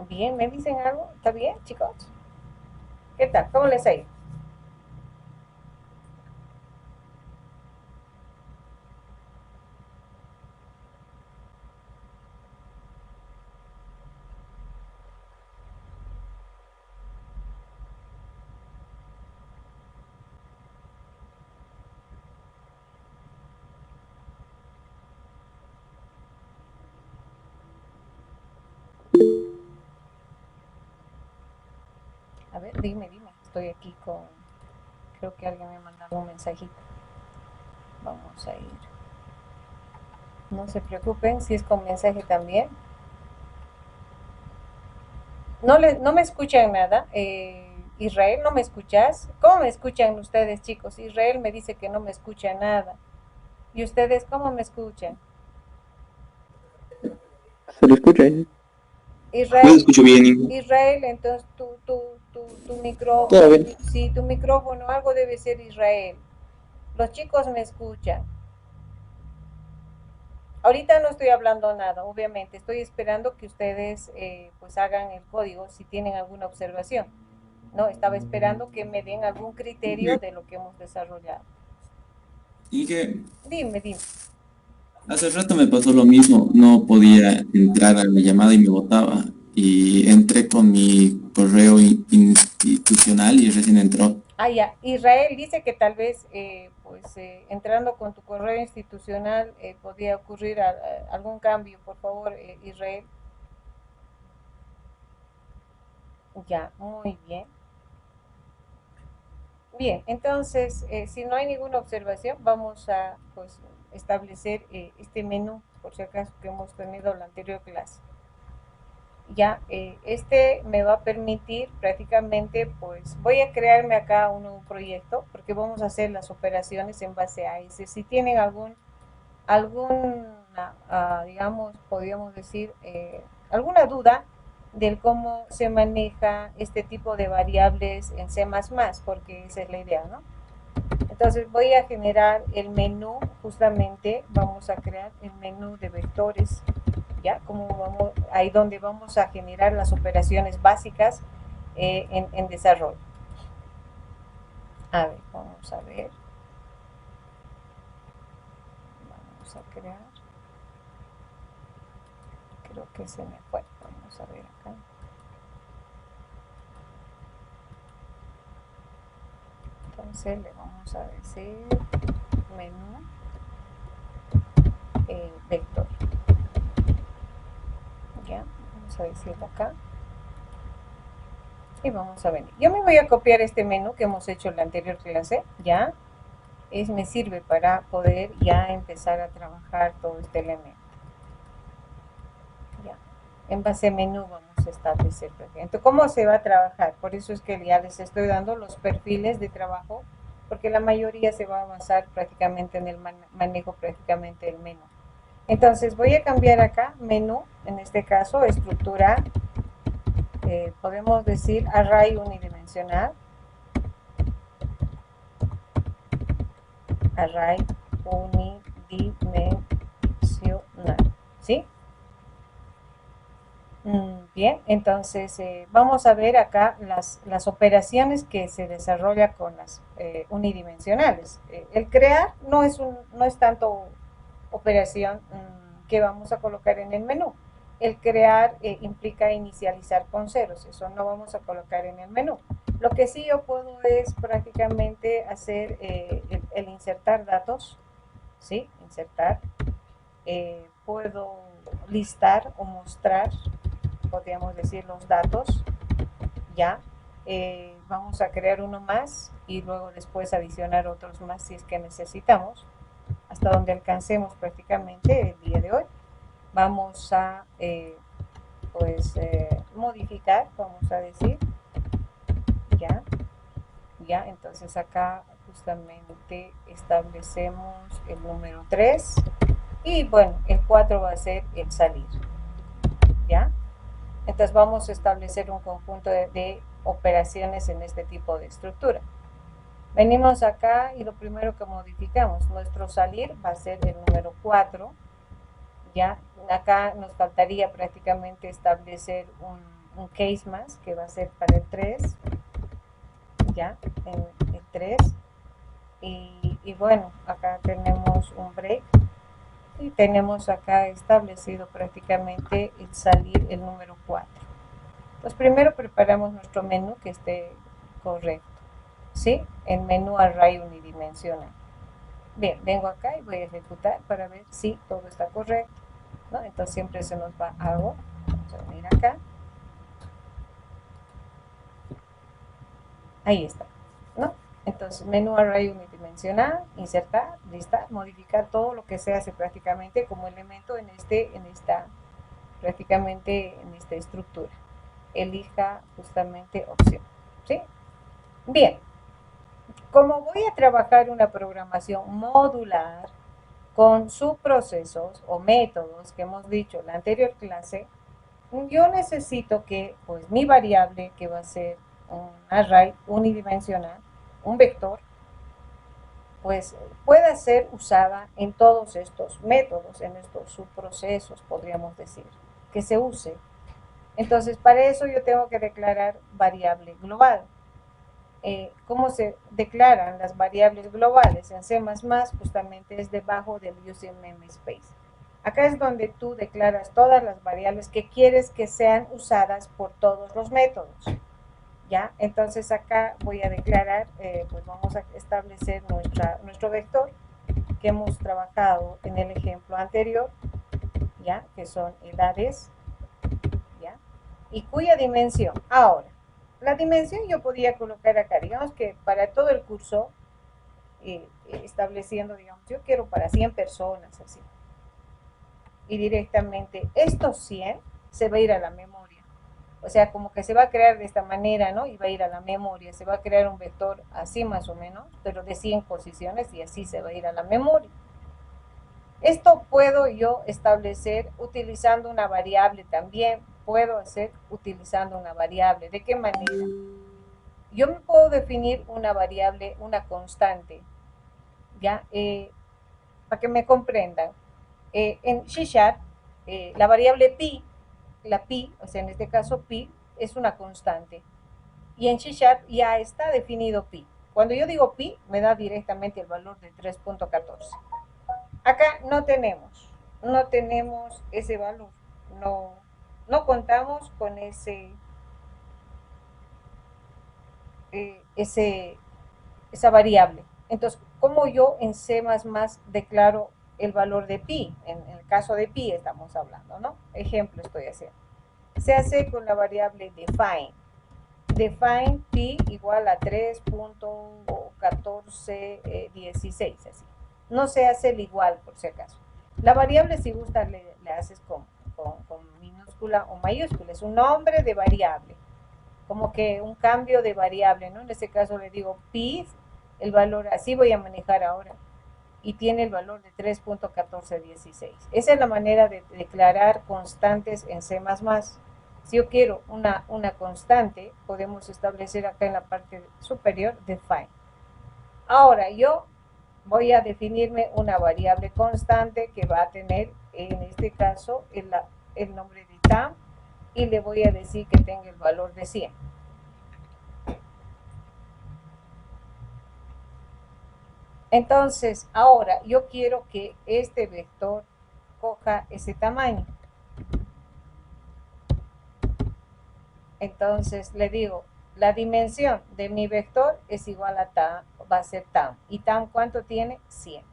S1: Bien, ¿me dicen algo? ¿Está bien, chicos? ¿Qué tal? ¿Cómo les ha ido? A ver, dime. Estoy aquí con... Creo que alguien me mandó un mensajito. Vamos a ir. No se preocupen si es con mensaje también. No me escuchan nada. Israel, ¿no me escuchas? ¿Cómo me escuchan ustedes, chicos? Israel me dice que no me escucha nada. ¿Y ustedes cómo me escuchan?
S3: ¿Se lo escucha? ¿Eh?
S2: Yo te
S1: Israel,
S2: escucho bien.
S1: Israel, entonces tu micro,
S3: Todo bien.
S1: sí, tu micrófono, algo debe ser Israel. Los chicos me escuchan. Ahorita no estoy hablando nada, obviamente. Estoy esperando que ustedes pues hagan el código si tienen alguna observación. No, estaba esperando que me den algún criterio de lo que hemos desarrollado.
S4: Y que
S1: Dime.
S4: hace rato me pasó lo mismo, no podía entrar a la llamada y me botaba. Y entré con mi correo institucional y recién entró.
S1: Ah, ya. Israel dice que tal vez, entrando con tu correo institucional, podría ocurrir algún cambio. Por favor, Israel. Ya, muy bien. Bien, entonces, si no hay ninguna observación, vamos a pues establecer este menú, por si acaso que hemos tenido la anterior clase. Ya, este me va a permitir prácticamente, pues voy a crearme acá un nuevo proyecto porque vamos a hacer las operaciones en base a ese. Si tienen alguna, digamos, podríamos decir, alguna duda del cómo se maneja este tipo de variables en C++, porque esa es la idea, ¿no? Entonces voy a generar el menú, justamente vamos a crear el menú de vectores, ¿ya? Como vamos, ahí donde vamos a generar las operaciones básicas en desarrollo. A ver, vamos a ver. Vamos a crear. Creo que se me fue. Vamos a ver acá. Entonces le vamos a decir menú vector. Ya, vamos a decirlo acá. Y vamos a venir. Yo me voy a copiar este menú que hemos hecho en la anterior clase, ¿ya? Me sirve para poder ya empezar a trabajar todo este elemento. Ya. En base a menú vamos a establecer. Entonces, ¿cómo se va a trabajar? Por eso es que ya les estoy dando los perfiles de trabajo, porque la mayoría se va a basar prácticamente en el manejo prácticamente del menú. Entonces voy a cambiar acá menú, en este caso estructura, podemos decir array unidimensional, array unidimensional, ¿sí? Bien, entonces vamos a ver acá las operaciones que se desarrolla con las unidimensionales. El crear no es tanto operación que vamos a colocar en el menú. El crear implica inicializar con ceros, eso no vamos a colocar en el menú. Lo que sí yo puedo es prácticamente hacer el insertar datos, ¿sí? Insertar. Puedo listar o mostrar, podríamos decir, los datos, ya. Vamos a crear uno más y luego después adicionar otros más si es que necesitamos, hasta donde alcancemos prácticamente el día de hoy. Vamos a modificar, vamos a decir, ya, entonces acá justamente establecemos el número 3 y bueno, el 4 va a ser el salir, ya. Entonces vamos a establecer un conjunto de operaciones en este tipo de estructura. Venimos acá y lo primero que modificamos, nuestro salir va a ser el número 4, ya. Acá nos faltaría prácticamente establecer un case más que va a ser para el 3, ya, en el 3. Y bueno, acá tenemos un break y tenemos acá establecido prácticamente el salir el número 4. Pues primero preparamos nuestro menú que esté correcto, ¿sí? El menú array unidimensional. Bien, vengo acá y voy a ejecutar para ver si todo está correcto, ¿no? Entonces siempre se nos va algo. Vamos a venir acá. Ahí está, ¿no? Entonces, menú array unidimensional, insertar, listar, modificar todo lo que se hace prácticamente como elemento en esta estructura. Elija justamente opción, ¿sí? Bien, como voy a trabajar una programación modular con subprocesos o métodos que hemos dicho en la anterior clase, yo necesito que pues mi variable, que va a ser un array unidimensional, un vector, pues pueda ser usada en todos estos métodos, en estos subprocesos, podríamos decir, que se use. Entonces, para eso yo tengo que declarar variable global. ¿Cómo se declaran las variables globales? En C++ justamente es debajo del using namespace. Acá es donde tú declaras todas las variables que quieres que sean usadas por todos los métodos. ¿Ya? Entonces acá voy a declarar, pues vamos a establecer nuestro vector que hemos trabajado en el ejemplo anterior, ¿ya? Que son edades, ¿ya? Y cuya dimensión. Ahora, la dimensión yo podía colocar acá, digamos que para todo el curso, estableciendo, digamos, yo quiero para 100 personas, así. Y directamente estos 100 se va a ir a la memoria. O sea, como que se va a crear de esta manera, ¿no? Y va a ir a la memoria, se va a crear un vector así más o menos, pero de 100 posiciones y así se va a ir a la memoria. Esto puedo yo establecer utilizando una variable también, puedo hacer utilizando una variable. ¿De qué manera? Yo me puedo definir una variable, una constante, ¿ya? Para que me comprendan. En C#, la variable pi, la pi, o sea, en este caso pi, es una constante. Y en C# ya está definido pi. Cuando yo digo pi, me da directamente el valor de 3.14. Acá no tenemos ese valor. No contamos con esa variable. Entonces, ¿cómo yo en C++ declaro el valor de pi? En el caso de pi estamos hablando, ¿no? Ejemplo estoy haciendo. Se hace con la variable define. Define pi igual a 3.1416, así. No se hace el igual, por si acaso. La variable, si gusta, le haces con minúscula o mayúscula. Es un nombre de variable. Como que un cambio de variable, ¿no? En este caso le digo pi, el valor, así voy a manejar ahora. Y tiene el valor de 3.1416. Esa es la manera de declarar constantes en C++. Si yo quiero una constante, podemos establecer acá en la parte superior define. Ahora yo voy a definirme una variable constante que va a tener, en este caso, el nombre de tam, y le voy a decir que tenga el valor de 100. Entonces, ahora yo quiero que este vector coja ese tamaño. Entonces le digo, la dimensión de mi vector es igual a tam, va a ser tam. ¿Y tam cuánto tiene? 100.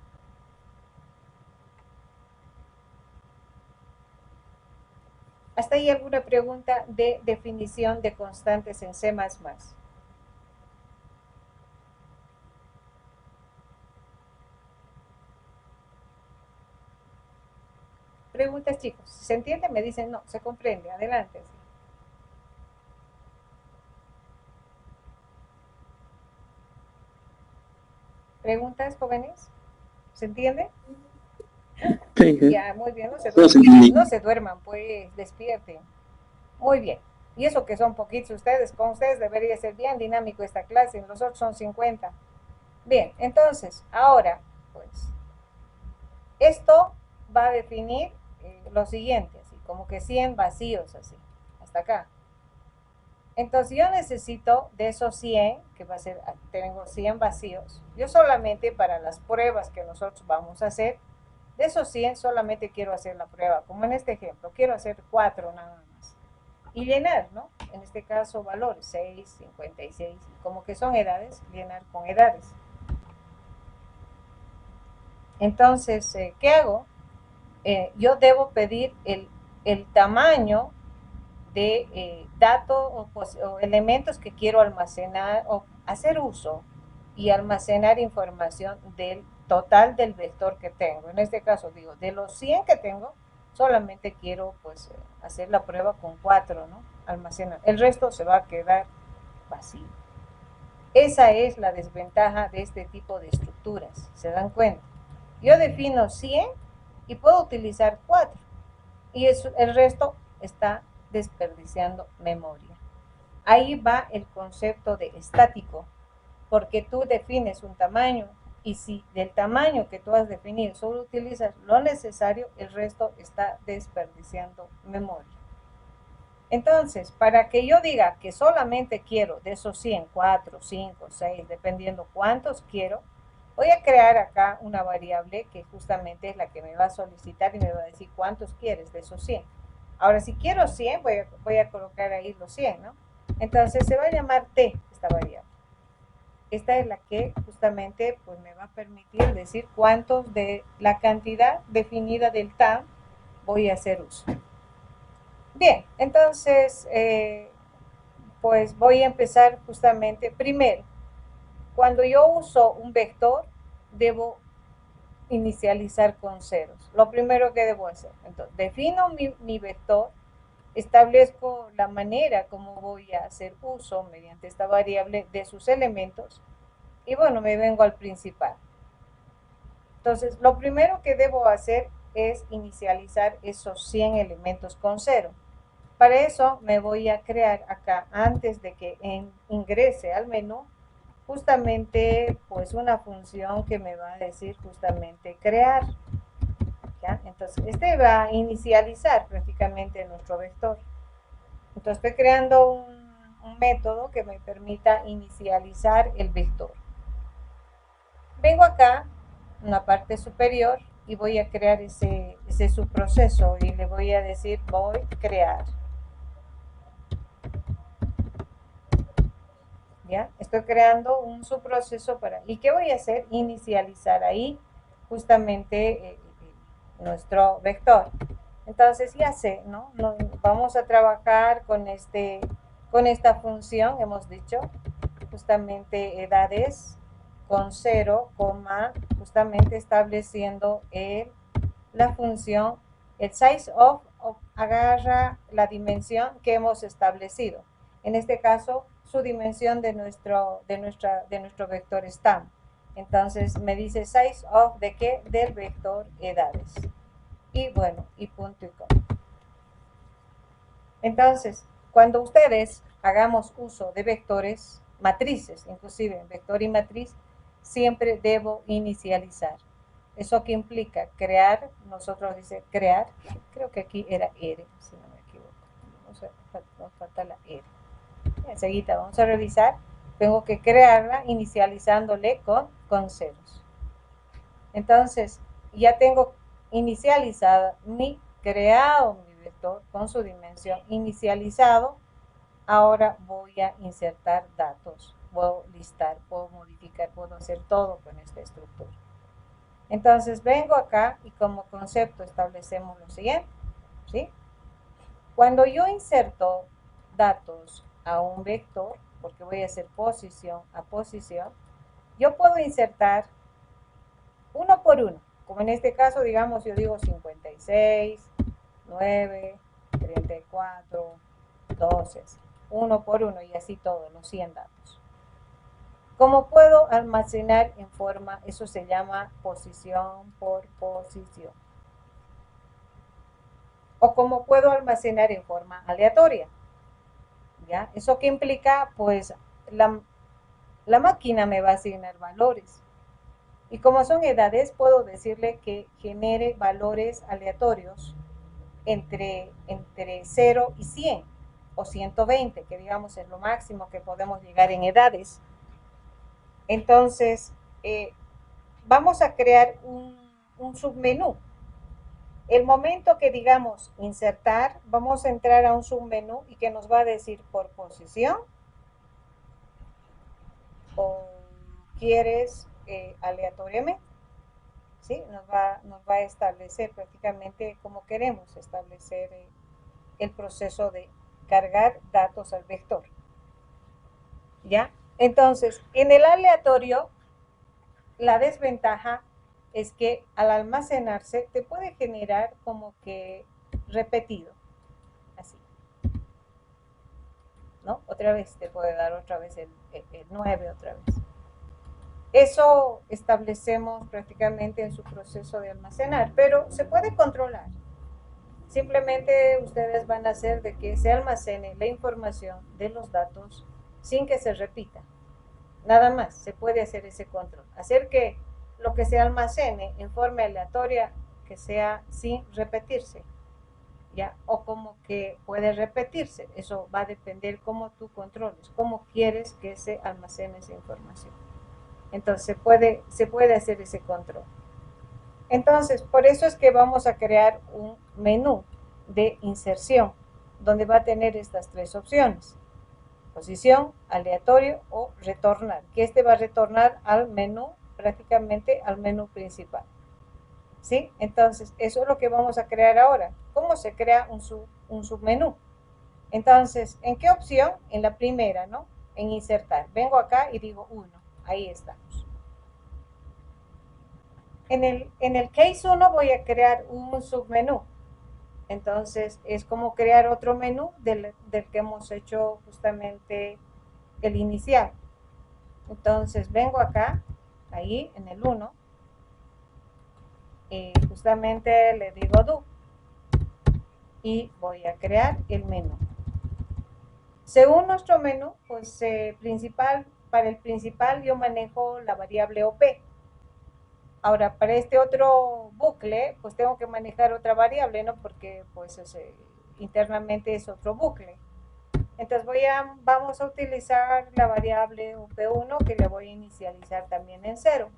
S1: ¿Hasta ahí alguna pregunta de definición de constantes en C++? Preguntas, chicos. ¿Se entiende? Me dicen no, se comprende. Adelante. Sí. ¿Preguntas, jóvenes? ¿Se entiende?
S3: Sí,
S1: Ya, muy bien, no se duerman, pues despierten. Muy bien. Y eso que son poquitos ustedes, con ustedes debería ser bien dinámico esta clase, los otros son 50. Bien, entonces, ahora, pues, esto va a definir lo siguiente, así, como que 100 vacíos, así, hasta acá. Entonces yo necesito de esos 100, que va a ser, tengo 100 vacíos, yo solamente para las pruebas que nosotros vamos a hacer, de esos 100 solamente quiero hacer la prueba, como en este ejemplo, quiero hacer 4 nada más. Y llenar, ¿no? En este caso valores, 6, 56, como que son edades, llenar con edades. Entonces, ¿qué hago? Yo debo pedir el tamaño de datos o elementos que quiero almacenar o hacer uso y almacenar información del total del vector que tengo. En este caso digo, de los 100 que tengo, solamente quiero pues hacer la prueba con 4, ¿no? Almacenar. El resto se va a quedar vacío. Esa es la desventaja de este tipo de estructuras, ¿se dan cuenta? Yo defino 100 y puedo utilizar 4 y el resto está desperdiciando memoria. Ahí va el concepto de estático, porque tú defines un tamaño y si del tamaño que tú has definido solo utilizas lo necesario, el resto está desperdiciando memoria. Entonces, para que yo diga que solamente quiero de esos 100, 4, 5, 6, dependiendo cuántos quiero, voy a crear acá una variable que justamente es la que me va a solicitar y me va a decir cuántos quieres de esos 100. Ahora, si quiero 100, voy a colocar ahí los 100, ¿no? Entonces, se va a llamar T, esta variable. Esta es la que justamente pues, me va a permitir decir cuántos de la cantidad definida del TAM voy a hacer uso. Bien, entonces, pues voy a empezar justamente, primero, cuando yo uso un vector, debo inicializar con ceros. Lo primero que debo hacer, entonces, defino mi vector, establezco la manera como voy a hacer uso mediante esta variable de sus elementos y bueno, me vengo al principal. Entonces, lo primero que debo hacer es inicializar esos 100 elementos con 0. Para eso me voy a crear acá, antes de que ingrese al menú, justamente pues una función que me va a decir justamente crear. ¿Ya? Entonces, este va a inicializar prácticamente nuestro vector. Entonces, estoy creando un método que me permita inicializar el vector. Vengo acá, en la parte superior, y voy a crear ese subproceso y le voy a decir voy a crear. ¿Ya? Estoy creando un subproceso para... ¿Y qué voy a hacer? Inicializar ahí justamente nuestro vector. Entonces ya sé, ¿no? Vamos a trabajar con esta función, hemos dicho, justamente edades con 0, justamente estableciendo la función, el size of agarra la dimensión que hemos establecido. En este caso, su dimensión de nuestro vector stam. Entonces me dice size of de qué? Del vector edades. Y bueno, y punto y coma. Entonces, cuando ustedes hagamos uso de vectores, matrices, inclusive vector y matriz, siempre debo inicializar. ¿Eso qué implica? Crear, nosotros dice crear, creo que aquí era R, si no me equivoco. Nos falta la R. Enseguida vamos a revisar. Tengo que crearla inicializándole con ceros. Entonces, ya tengo inicializada creado mi vector con su dimensión inicializado. Ahora voy a insertar datos. Puedo listar, puedo modificar, puedo hacer todo con esta estructura. Entonces vengo acá y como concepto establecemos lo siguiente, ¿sí? Cuando yo inserto datos a un vector, porque voy a hacer posición a posición, yo puedo insertar uno por uno. Como en este caso, digamos, yo digo 56, 9, 34, 12, uno por uno y así todos los 100 datos. Como puedo almacenar en forma, eso se llama posición por posición. O como puedo almacenar en forma aleatoria. ¿Ya? ¿Eso qué implica? Pues la máquina me va a asignar valores. Y como son edades, puedo decirle que genere valores aleatorios entre 0 y 100. o 120, que digamos es lo máximo que podemos llegar en edades. Entonces, vamos a crear un submenú. El momento que digamos insertar, vamos a entrar a un submenú y que nos va a decir por posición o quieres aleatoriamente. ¿Sí? Nos va a establecer prácticamente como queremos establecer el proceso de cargar datos al vector. ¿Ya? Entonces, en el aleatorio, la desventaja es que al almacenarse te puede generar como que repetido, así, ¿no? Otra vez te puede dar otra vez el 9 otra vez. Eso establecemos prácticamente en su proceso de almacenar, pero se puede controlar. Simplemente ustedes van a hacer de que se almacene la información de los datos sin que se repita. Nada más, se puede hacer ese control. Hacer que lo que se almacene en forma aleatoria, que sea sin repetirse, ¿ya? O como que puede repetirse. Eso va a depender cómo tú controles, cómo quieres que se almacene esa información. Entonces, se puede hacer ese control. Entonces, por eso es que vamos a crear un menú de inserción, donde va a tener estas tres opciones: posición, aleatorio o retornar, que este va a retornar al menú, prácticamente al menú principal. ¿Sí? Entonces, eso es lo que vamos a crear ahora. ¿Cómo se crea un submenú? Entonces, ¿en qué opción? En la primera, ¿no? En insertar. Vengo acá y digo 1. Ahí estamos. En el case 1 voy a crear un submenú. Entonces, es como crear otro menú del que hemos hecho justamente el inicial. Entonces, vengo acá, ahí en el 1, y justamente le digo do y voy a crear el menú. Según nuestro menú, pues para el principal yo manejo la variable OP. Ahora, para este otro bucle, pues tengo que manejar otra variable, ¿no? Porque pues internamente es otro bucle. Entonces vamos a utilizar la variable UP1, que le voy a inicializar también en 0.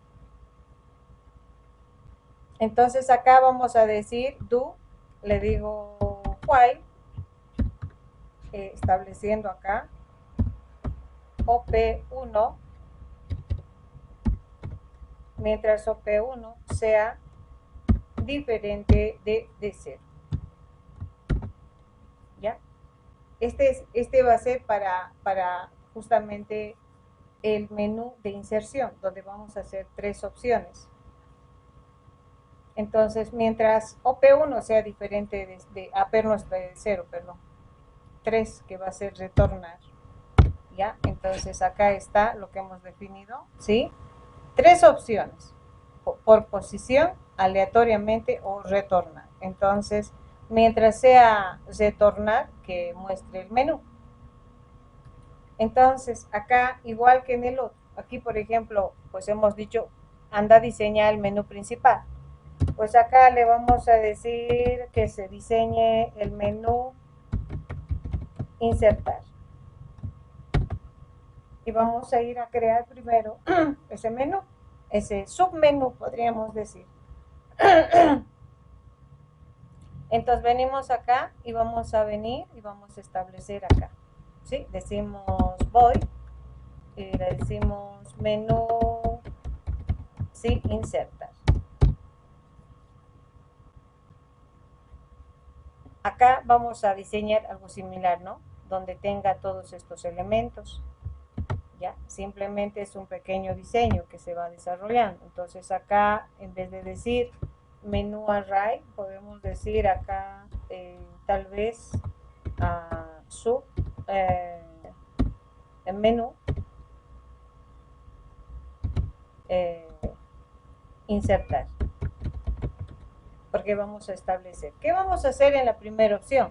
S1: Entonces acá vamos a decir do, le digo while, estableciendo acá OP1, mientras OP1 sea diferente de 0. ¿Ya? Este va a ser para justamente el menú de inserción, donde vamos a hacer 3 opciones. Entonces, mientras OP1 sea diferente de no es de 0, perdón, 3, que va a ser retornar. ¿Ya? Entonces, acá está lo que hemos definido, ¿sí? 3 opciones, por posición, aleatoriamente o retornar. Entonces, mientras sea retornar, que muestre el menú. Entonces, acá, igual que en el otro, aquí, por ejemplo, pues hemos dicho, anda a diseñar el menú principal. Pues acá le vamos a decir que se diseñe el menú insertar. Y vamos a ir a crear primero ese menú, ese submenú, podríamos decir. Entonces venimos acá y vamos a venir y vamos a establecer acá. ¿Sí? Decimos void y le decimos menú, sí, insertar. Acá vamos a diseñar algo similar, ¿no? Donde tenga todos estos elementos. ¿Ya? Simplemente es un pequeño diseño que se va desarrollando. Entonces acá, en vez de decir menú array, podemos decir acá tal vez menú insertar, porque vamos a establecer. ¿Qué vamos a hacer en la primera opción?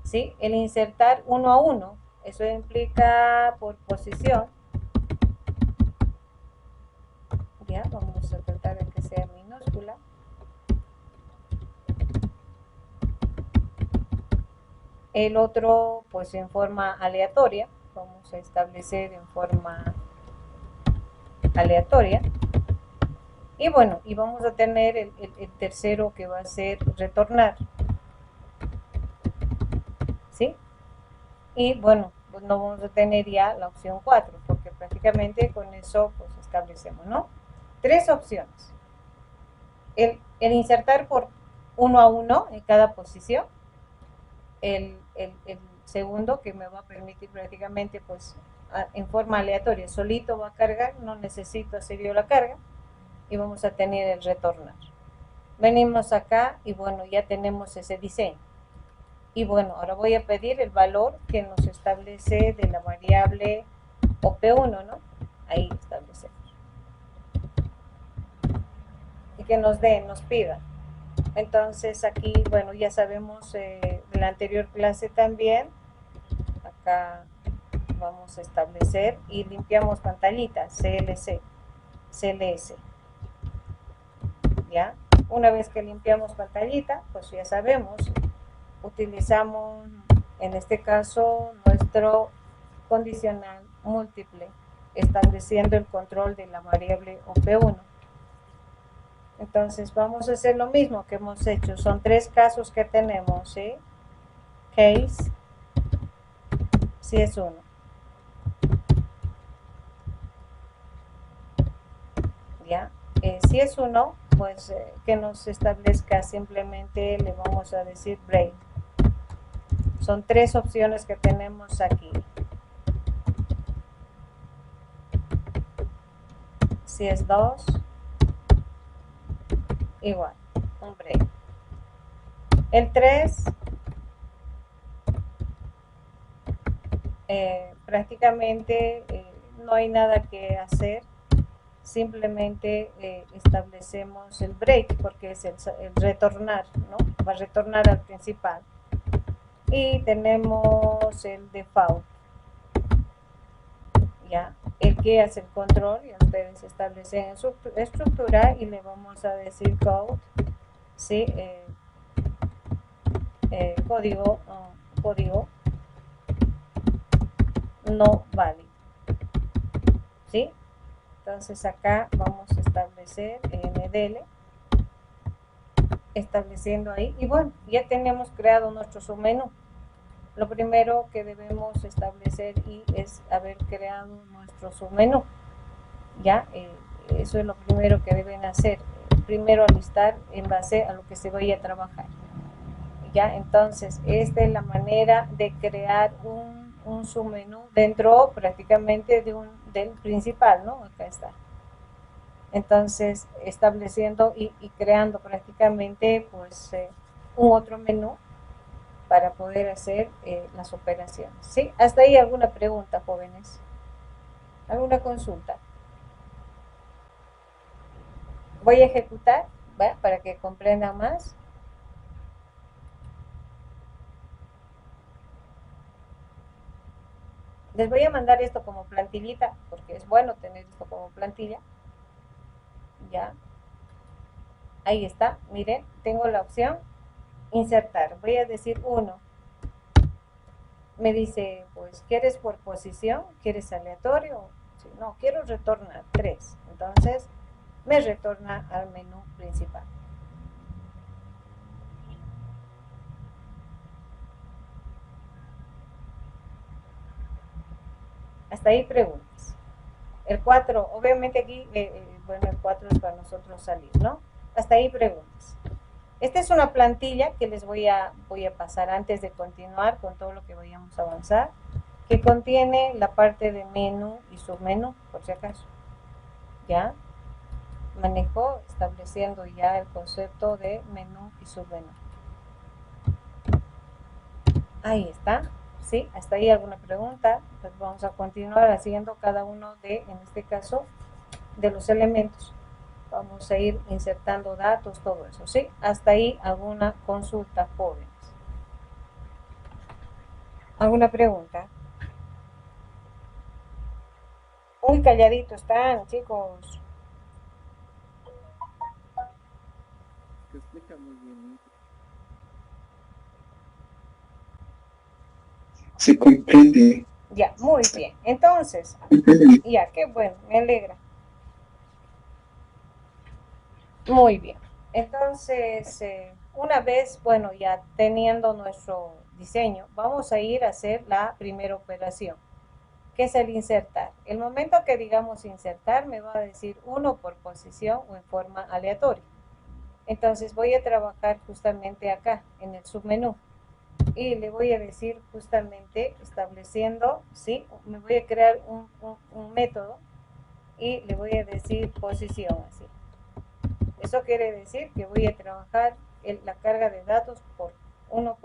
S1: ¿Sí? El insertar 1 a 1, eso implica por posición. Ya, vamos a tratar de que sea minúscula. El otro, pues en forma aleatoria, vamos a establecer en forma aleatoria. Y bueno, y vamos a tener el tercero que va a ser retornar, ¿sí? Y bueno, pues no vamos a tener ya la opción 4, porque prácticamente con eso pues establecemos, ¿no? Tres opciones. El insertar por uno a uno en cada posición. El segundo que me va a permitir prácticamente pues en forma aleatoria, solito va a cargar, no necesito hacer yo la carga. Y vamos a tener el retornar. Venimos acá y bueno, ya tenemos ese diseño. Y bueno, ahora voy a pedir el valor que nos establece de la variable OP1, ¿no? Ahí establecemos. Y que nos pida. Entonces aquí, bueno, ya sabemos de la anterior clase también. Acá vamos a establecer y limpiamos pantallita, CLC, CLS. ¿Ya? Una vez que limpiamos pantallita, pues ya sabemos, utilizamos en este caso nuestro condicional múltiple, estableciendo el control de la variable OP1. Entonces vamos a hacer lo mismo que hemos hecho, son tres casos que tenemos, ¿sí? Case, si es uno. ¿Ya? Si es uno, pues que nos establezca simplemente, le vamos a decir break. Son tres opciones que tenemos aquí. Si es 2, igual, un break. El 3, prácticamente no hay nada que hacer, simplemente establecemos el break porque es el retornar, ¿no? Va a retornar al principal. Y tenemos el default, ¿ya? El que hace el control, y ustedes establecen en su estructura y le vamos a decir code, ¿sí? Código no válido, ¿sí? Entonces acá vamos a establecer mdl, estableciendo ahí, y bueno, ya tenemos creado nuestro submenú. Lo primero que debemos establecer y es haber creado nuestro submenú. Ya, eso es lo primero que deben hacer. Primero alistar en base a lo que se vaya a trabajar. Ya, entonces, esta es la manera de crear un submenú dentro prácticamente del principal, ¿no? Acá está. Entonces, estableciendo y creando prácticamente pues un otro menú para poder hacer las operaciones. ¿Sí? ¿Hasta ahí alguna pregunta, jóvenes? ¿Alguna consulta? Voy a ejecutar, ¿va? Para que comprendan más. Les voy a mandar esto como plantillita, porque es bueno tener esto como plantilla. Ya. Ahí está, miren, tengo la opción insertar. Voy a decir 1. Me dice, pues, ¿quieres por posición? ¿Quieres aleatorio? Sí, no, quiero retornar 3. Entonces, me retorna al menú principal. Hasta ahí preguntas. El 4, obviamente aquí, bueno, el 4 es para nosotros salir, ¿no? Hasta ahí preguntas. Esta es una plantilla que les voy a pasar antes de continuar con todo lo que vayamos a avanzar, que contiene la parte de menú y submenú, por si acaso. ¿Ya? Manejo estableciendo ya el concepto de menú y submenú. Ahí está. ¿Sí? ¿Hasta ahí alguna pregunta? Pues vamos a continuar haciendo cada uno de, en este caso, de los elementos. Vamos a ir insertando datos, todo eso, ¿sí? Hasta ahí alguna consulta, jóvenes. ¿Alguna pregunta? Muy calladitos están, chicos.
S3: Que explica muy bien. Se comprende.
S1: Ya, muy bien. Entonces, ya, qué bueno, me alegra. Muy bien. Entonces, una vez, bueno, ya teniendo nuestro diseño, vamos a ir a hacer la primera operación, que es el insertar. El momento que digamos insertar, me va a decir uno por posición o en forma aleatoria. Entonces voy a trabajar justamente acá, en el submenú. Y le voy a decir justamente, estableciendo, ¿sí? Me voy a crear un método y le voy a decir posición, así. Eso quiere decir que voy a trabajar la carga de datos por uno,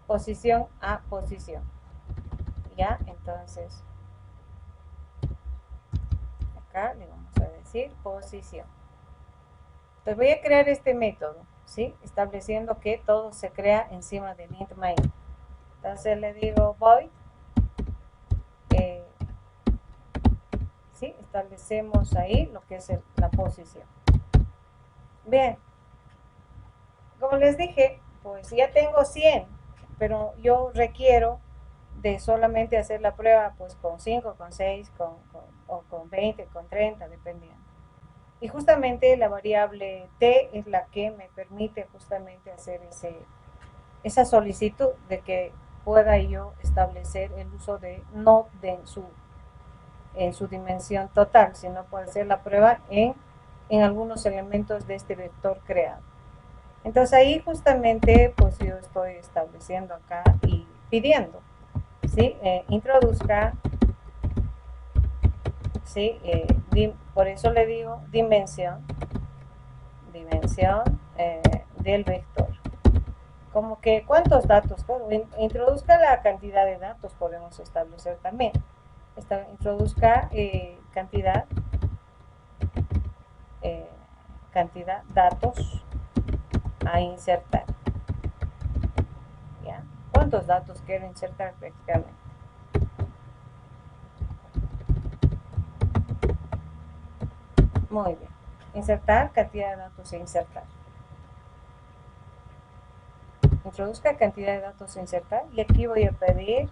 S1: posición a posición. ¿Ya? Entonces, acá le vamos a decir posición. Entonces voy a crear este método, ¿sí? Estableciendo que todo se crea encima del int main. Entonces le digo void, ¿sí? Establecemos ahí lo que es la posición. Bien, como les dije, pues ya tengo 100, pero yo requiero de solamente hacer la prueba pues con 5, con 6, o con 20, con 30, dependiendo. Y justamente la variable t es la que me permite justamente hacer esa solicitud de que pueda yo establecer el uso de no de en su dimensión total, sino puede hacer la prueba en algunos elementos de este vector creado. Entonces ahí justamente pues yo estoy estableciendo acá y pidiendo, ¿sí? Introduzca, ¿sí? Por eso le digo dimensión del vector. Como que cuántos datos, introduzca la cantidad de datos, podemos establecer también. Introduzca cantidad datos a insertar. ¿Ya? ¿Cuántos datos quiero insertar prácticamente? Muy bien. Insertar, cantidad de datos a insertar. Introduzca cantidad de datos a insertar y aquí voy a pedir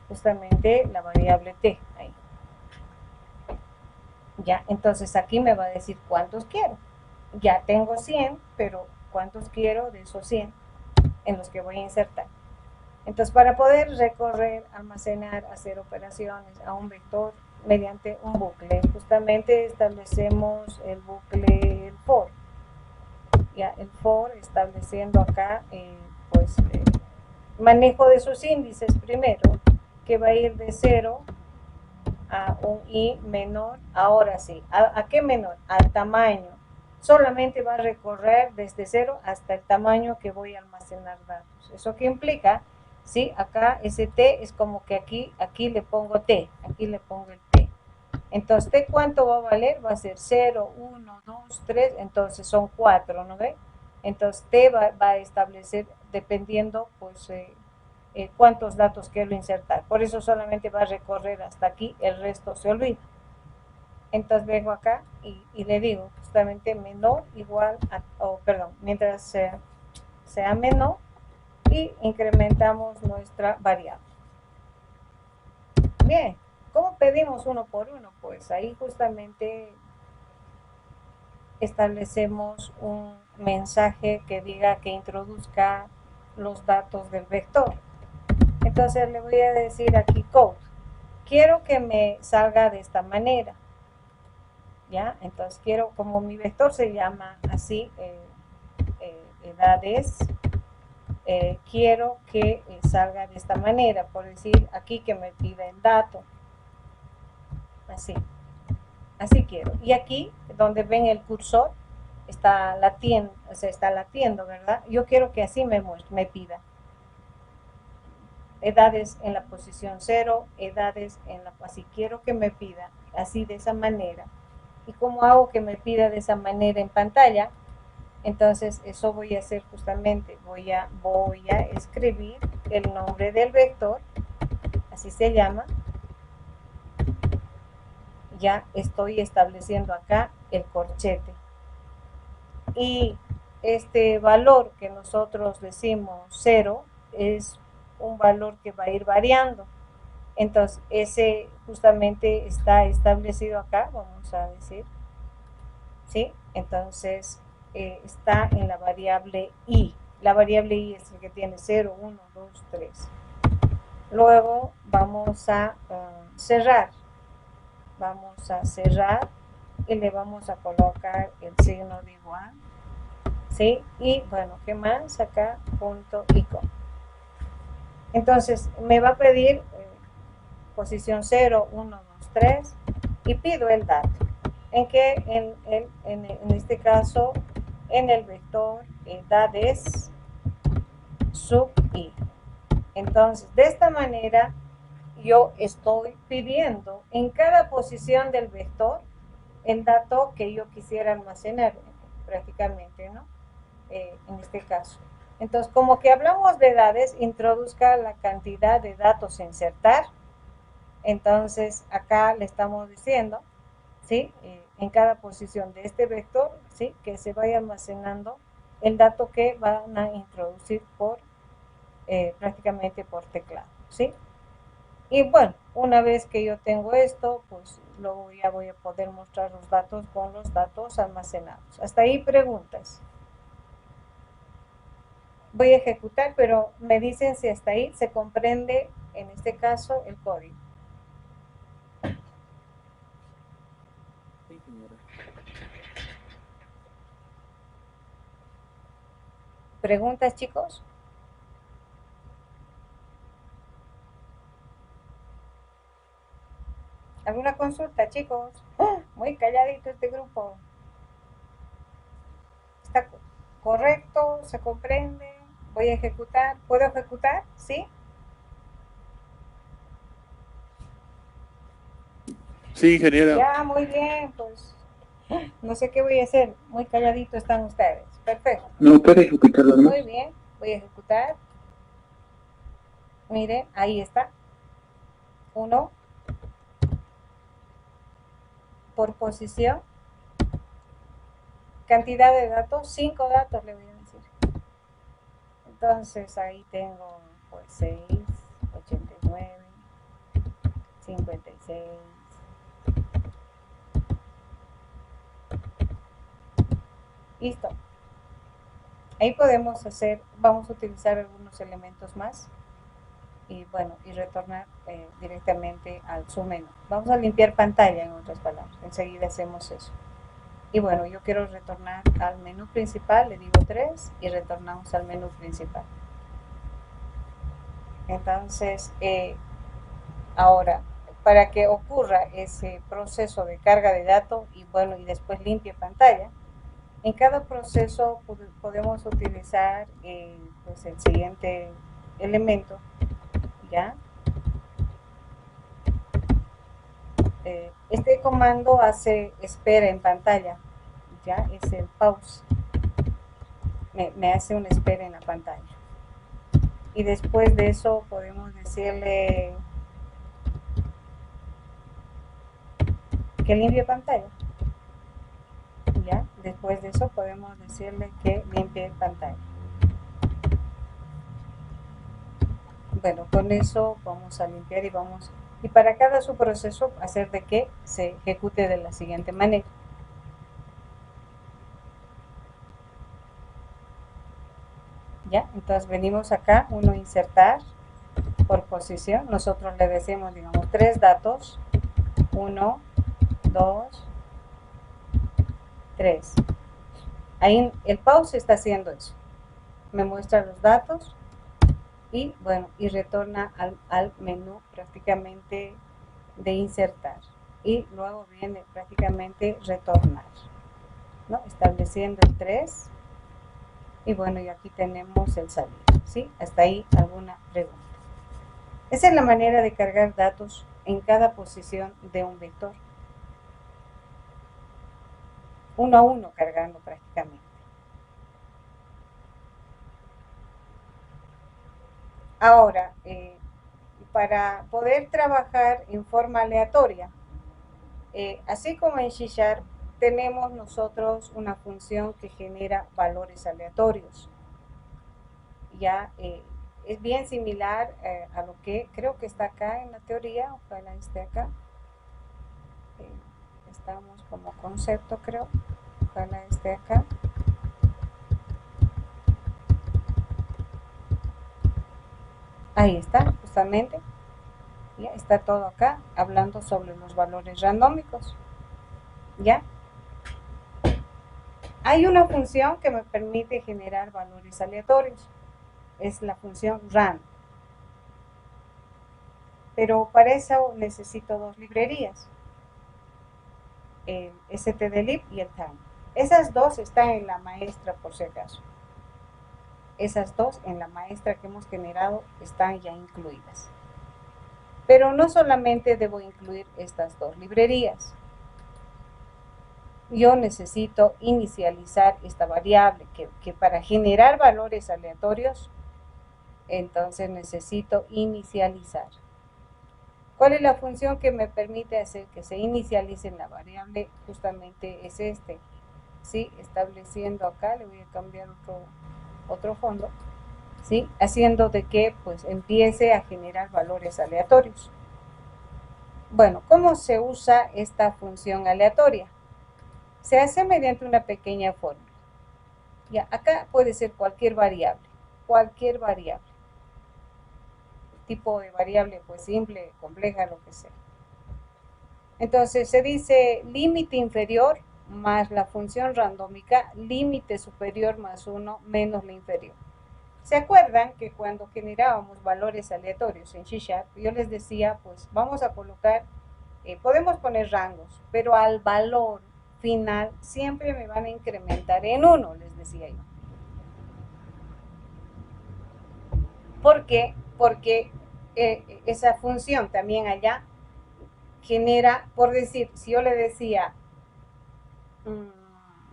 S1: justamente la variable t. Ahí. Ya, entonces aquí me va a decir cuántos quiero. Ya tengo 100, pero cuántos quiero de esos 100 en los que voy a insertar. Entonces, para poder recorrer, almacenar, hacer operaciones a un vector mediante un bucle, justamente establecemos el bucle, el for. Ya, el for estableciendo acá, manejo de sus índices primero, que va a ir de 0 a un i menor. Ahora sí, ¿a qué menor? Al tamaño. Solamente va a recorrer desde 0 hasta el tamaño que voy a almacenar datos. ¿Eso qué implica? ¿Sí? Acá ese t es como que aquí le pongo t, aquí le pongo el t. Entonces, t ¿cuánto va a valer? Va a ser 0, 1, 2, 3, entonces son 4, ¿no ve? Entonces, t va a establecer dependiendo, pues, cuántos datos quiero insertar. Por eso solamente va a recorrer hasta aquí, el resto se olvida. Entonces vengo acá y le digo justamente menor igual mientras sea menor, y incrementamos nuestra variable. Bien, ¿cómo pedimos uno por uno? Pues ahí justamente establecemos un mensaje que diga que introduzca los datos del vector. Entonces le voy a decir aquí code. Quiero que me salga de esta manera. ¿Ya? Entonces quiero, como mi vector se llama así, edades, quiero que salga de esta manera, por decir aquí que me pida el dato. Así quiero. Y aquí, donde ven el cursor, está latiendo, ¿verdad? Yo quiero que así me pida. Edades en la posición 0, edades así quiero que me pida, así de esa manera. ¿Y cómo hago que me pida de esa manera en pantalla? Entonces eso voy a hacer justamente, voy a escribir el nombre del vector, así se llama. Ya estoy estableciendo acá el corchete. Y este valor que nosotros decimos 0 es un valor que va a ir variando. Entonces, ese justamente está establecido acá, vamos a decir, ¿sí? Entonces, está en la variable i. La variable i es el que tiene 0, 1, 2, 3. Luego vamos a cerrar. Vamos a cerrar y le vamos a colocar el signo de igual, ¿sí? Y bueno, ¿qué más? Acá, punto y coma. Entonces, me va a pedir posición 0, 1, 2, 3 y pido el dato. En que en este caso, en el vector dades sub i. Entonces, de esta manera, yo estoy pidiendo en cada posición del vector el dato que yo quisiera almacenar, prácticamente, ¿no? En este caso. Entonces, como que hablamos de edades, introduzca la cantidad de datos a insertar. Entonces, acá le estamos diciendo, ¿sí? En cada posición de este vector, ¿sí? Que se vaya almacenando el dato que van a introducir por prácticamente por teclado, ¿sí? Y bueno, una vez que yo tengo esto, pues luego ya voy a poder mostrar los datos con los datos almacenados. Hasta ahí preguntas. Voy a ejecutar, pero me dicen si hasta ahí se comprende, en este caso, el código.
S3: Sí, señora.
S1: ¿Preguntas, chicos? ¿Alguna consulta, chicos? Muy calladito este grupo. ¿Está correcto? ¿Se comprende? Voy a ejecutar. ¿Puedo ejecutar? ¿Sí?
S5: Sí, ingeniera.
S1: Ya, muy bien, pues no sé qué voy a hacer. Muy calladito están ustedes. Perfecto.
S3: No puede ejecutarlo nomás.
S1: Muy bien, voy a ejecutar. Miren, ahí está. 1 por posición. Cantidad de datos, 5 datos le voy a decir. Entonces ahí tengo pues 6, 89, 56. Listo. Ahí podemos hacer, vamos a utilizar algunos elementos más y bueno, y retornar directamente al submenú. Vamos a limpiar pantalla, en otras palabras. Enseguida hacemos eso. Y bueno, yo quiero retornar al menú principal, le digo 3 y retornamos al menú principal. Entonces, ahora, para que ocurra ese proceso de carga de datos y bueno, y después limpie pantalla, en cada proceso podemos utilizar pues el siguiente elemento, ¿ya? Este comando hace espera en pantalla, ¿ya? Es el pause. Me hace una espera en la pantalla. Y después de eso podemos decirle que limpie pantalla. ¿Ya? Después de eso podemos decirle que limpie pantalla. Bueno, con eso vamos a limpiar y para cada subproceso hacer de que se ejecute de la siguiente manera. ¿Ya? Entonces venimos acá, insertar por posición. Nosotros le decimos, digamos, 3 datos. 1, 2, 3. Ahí el pause está haciendo eso. Me muestra los datos y bueno, y retorna al menú prácticamente de insertar. Y luego viene prácticamente retornar, ¿no? Estableciendo el 3. Y bueno, y aquí tenemos el salir, ¿sí? Hasta ahí alguna pregunta. Esa es la manera de cargar datos en cada posición de un vector. Uno a uno cargando prácticamente. Ahora, para poder trabajar en forma aleatoria, así como en C# tenemos nosotros una función que genera valores aleatorios. Ya es bien similar a lo que creo que está acá en la teoría, ojalá esté acá. Estamos como concepto, creo, ojalá esté acá. Ahí está, justamente. Ya está todo acá, hablando sobre los valores randómicos. ¿Ya? Hay una función que me permite generar valores aleatorios. Es la función rand. Pero para eso necesito dos librerías. El stdlib y el time. Esas dos están en la maestra, por si acaso. Esas dos en la maestra que hemos generado están ya incluidas. Pero no solamente debo incluir estas dos librerías. Yo necesito inicializar esta variable que para generar valores aleatorios, entonces necesito inicializar. ¿Cuál es la función que me permite hacer que se inicialice la variable? Justamente es este. ¿Sí? Estableciendo acá, le voy a cambiar otro fondo. ¿Sí? Haciendo de que pues empiece a generar valores aleatorios. Bueno, ¿cómo se usa esta función aleatoria? Se hace mediante una pequeña fórmula. Ya, acá puede ser cualquier variable. Tipo de variable, pues simple, compleja, lo que sea. Entonces se dice límite inferior más la función randómica, límite superior más 1 menos la inferior. ¿Se acuerdan que cuando generábamos valores aleatorios en C#, yo les decía, pues vamos a colocar, podemos poner rangos, pero al valor final siempre me van a incrementar en 1, les decía yo. ¿Por qué? Porque esa función también allá genera, por decir, si yo le decía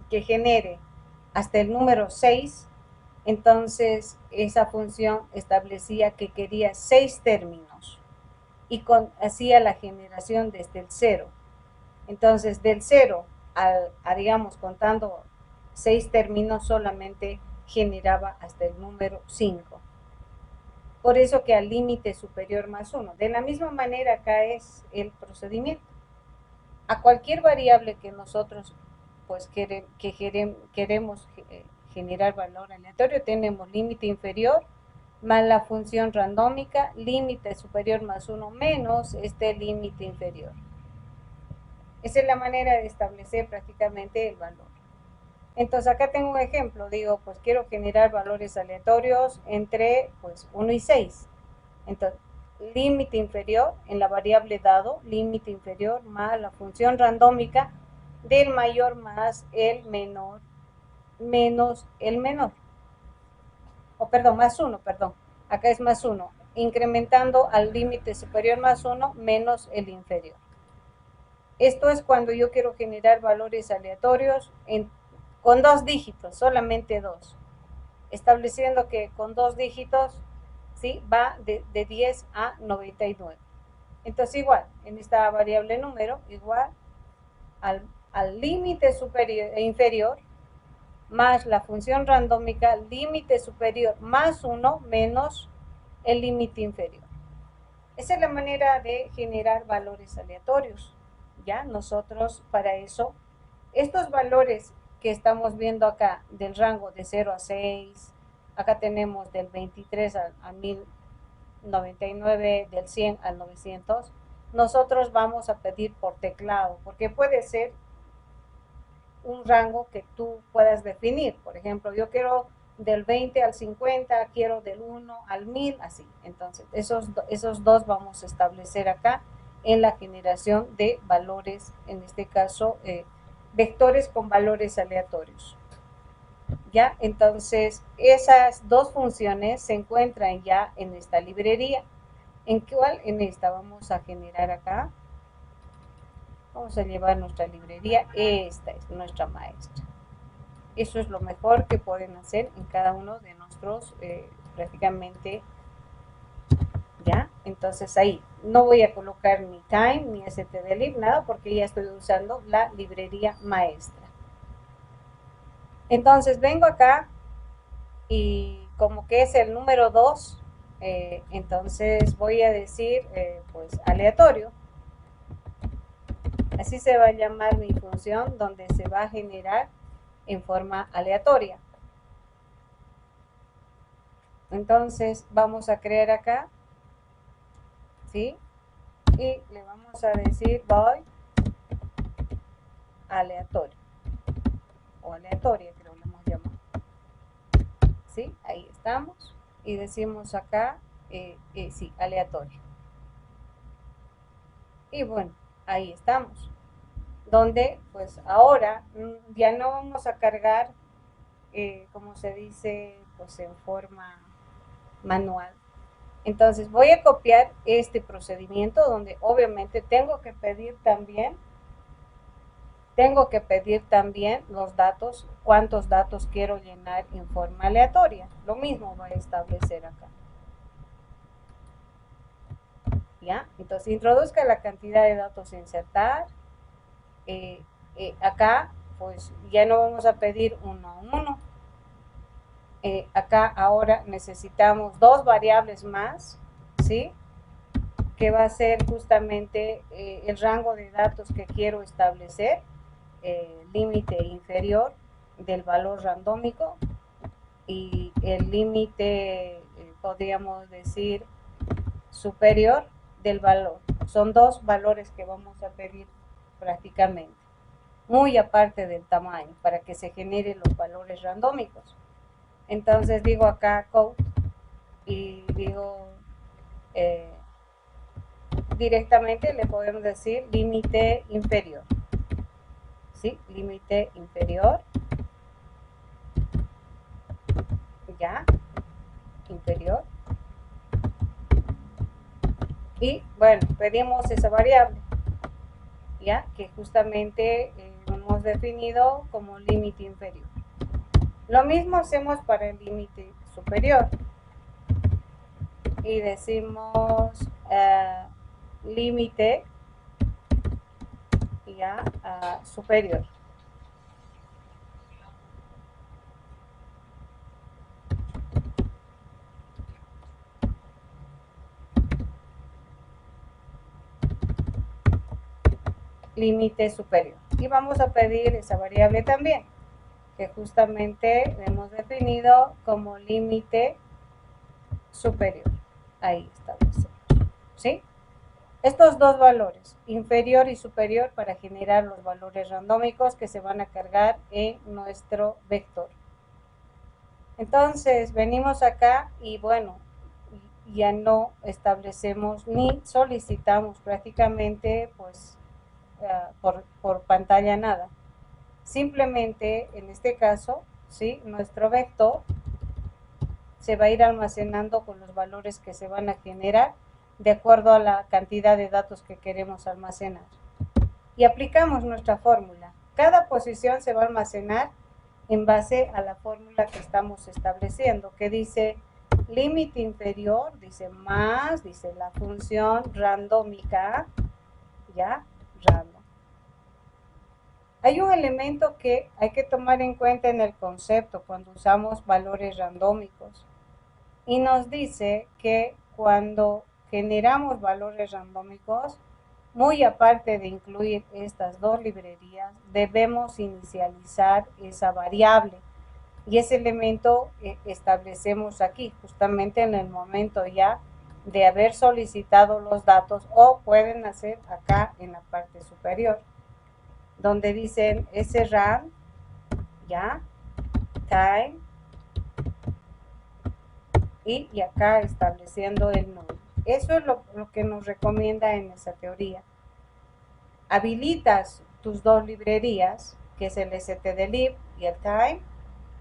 S1: que genere hasta el número 6, entonces esa función establecía que quería 6 términos y hacía la generación desde el 0. Entonces del 0 a digamos contando 6 términos solamente generaba hasta el número 5. Por eso que al límite superior más 1. De la misma manera acá es el procedimiento. A cualquier variable que nosotros pues queremos generar valor aleatorio, tenemos límite inferior más la función randómica, límite superior más 1 menos este límite inferior. Esa es la manera de establecer prácticamente el valor. Entonces acá tengo un ejemplo, digo, pues quiero generar valores aleatorios entre pues 1 y 6. Entonces, límite inferior en la variable dado, límite inferior más la función randómica del mayor más el menor menos el menor. O perdón, más 1, perdón. Acá es más 1, incrementando al límite superior más 1 menos el inferior. Esto es cuando yo quiero generar valores aleatorios con 2 dígitos, solamente 2. Estableciendo que con 2 dígitos, ¿sí? Va de 10 a 99. Entonces igual, en esta variable número, igual al límite superior e inferior, más la función randómica, límite superior más 1 menos el límite inferior. Esa es la manera de generar valores aleatorios. Ya, nosotros para eso, estos valores que estamos viendo acá, del rango de 0 a 6, acá tenemos del 23 a 1099, del 100 al 900, nosotros vamos a pedir por teclado, porque puede ser un rango que tú puedas definir. Por ejemplo, yo quiero del 20 al 50, quiero del 1 al 1000, así. Entonces, esos dos vamos a establecer acá en la generación de valores, en este caso, vectores con valores aleatorios. ¿Ya? Entonces, esas dos funciones se encuentran ya en esta librería. ¿En cuál? En esta vamos a generar acá. Vamos a llevar nuestra librería. Esta es nuestra maestra. Eso es lo mejor que pueden hacer en cada uno de nuestros, prácticamente, ¿ya? Entonces ahí no voy a colocar ni time ni stdlib, nada, porque ya estoy usando la librería maestra. Entonces vengo acá y como que es el número 2, Entonces voy a decir pues aleatorio. Así se va a llamar mi función, donde se va a generar en forma aleatoria. Entonces vamos a crear acá, ¿sí? Y le vamos a decir void aleatorio, o aleatoria creo que lo hemos llamado. ¿Sí? Ahí estamos. Y decimos acá, sí, aleatorio. Y bueno, ahí estamos. Donde pues ahora ya no vamos a cargar, como se dice, pues en forma manual. Entonces voy a copiar este procedimiento donde obviamente tengo que pedir también los datos, cuántos datos quiero llenar en forma aleatoria. Lo mismo voy a establecer acá. ¿Ya? Entonces introduzca la cantidad de datos a insertar. Acá pues ya no vamos a pedir uno a uno. Acá ahora necesitamos dos variables más, ¿sí? Que va a ser justamente el rango de datos que quiero establecer, límite inferior del valor randómico y el límite, podríamos decir, superior del valor. Son dos valores que vamos a pedir prácticamente, muy aparte del tamaño, para que se generen los valores randómicos. Entonces digo acá code y digo directamente le podemos decir límite inferior. ¿Sí? Límite inferior. Ya. Inferior. Y bueno, pedimos esa variable. Ya, que justamente hemos definido como límite inferior. Lo mismo hacemos para el límite superior. Y decimos límite ya superior. Límite superior. Y vamos a pedir esa variable también, que justamente hemos definido como límite superior. Ahí establecemos. ¿Sí? Estos dos valores, inferior y superior, para generar los valores randómicos que se van a cargar en nuestro vector. Entonces, venimos acá y bueno, ya no establecemos ni solicitamos prácticamente pues por pantalla nada. Simplemente en este caso, ¿sí? Nuestro vector se va a ir almacenando con los valores que se van a generar de acuerdo a la cantidad de datos que queremos almacenar. Y aplicamos nuestra fórmula. Cada posición se va a almacenar en base a la fórmula que estamos estableciendo, que dice límite inferior, dice más, dice la función randómica, ya, random. Hay un elemento que hay que tomar en cuenta en el concepto cuando usamos valores randómicos. Y nos dice que cuando generamos valores randómicos, muy aparte de incluir estas dos librerías, debemos inicializar esa variable. Y ese elemento establecemos aquí, justamente en el momento ya de haber solicitado los datos, o pueden hacer acá en la parte superior, donde dicen srand, ya, time, y acá estableciendo el null. Eso es lo que nos recomienda en esa teoría. Habilitas tus dos librerías, que es el stdlib y el time,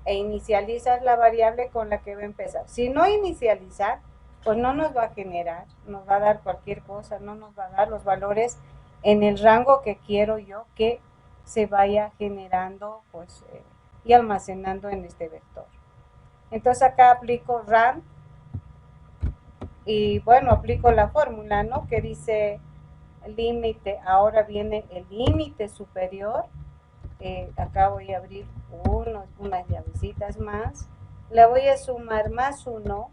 S1: e inicializas la variable con la que va a empezar. Si no inicializar, pues no nos va a generar, nos va a dar cualquier cosa, no nos va a dar los valores en el rango que quiero yo que se vaya generando pues, y almacenando en este vector. Entonces acá aplico rand y bueno, aplico la fórmula, ¿no? Que dice límite, ahora viene el límite superior. Acá voy a abrir unas llavecitas más. Le voy a sumar más 1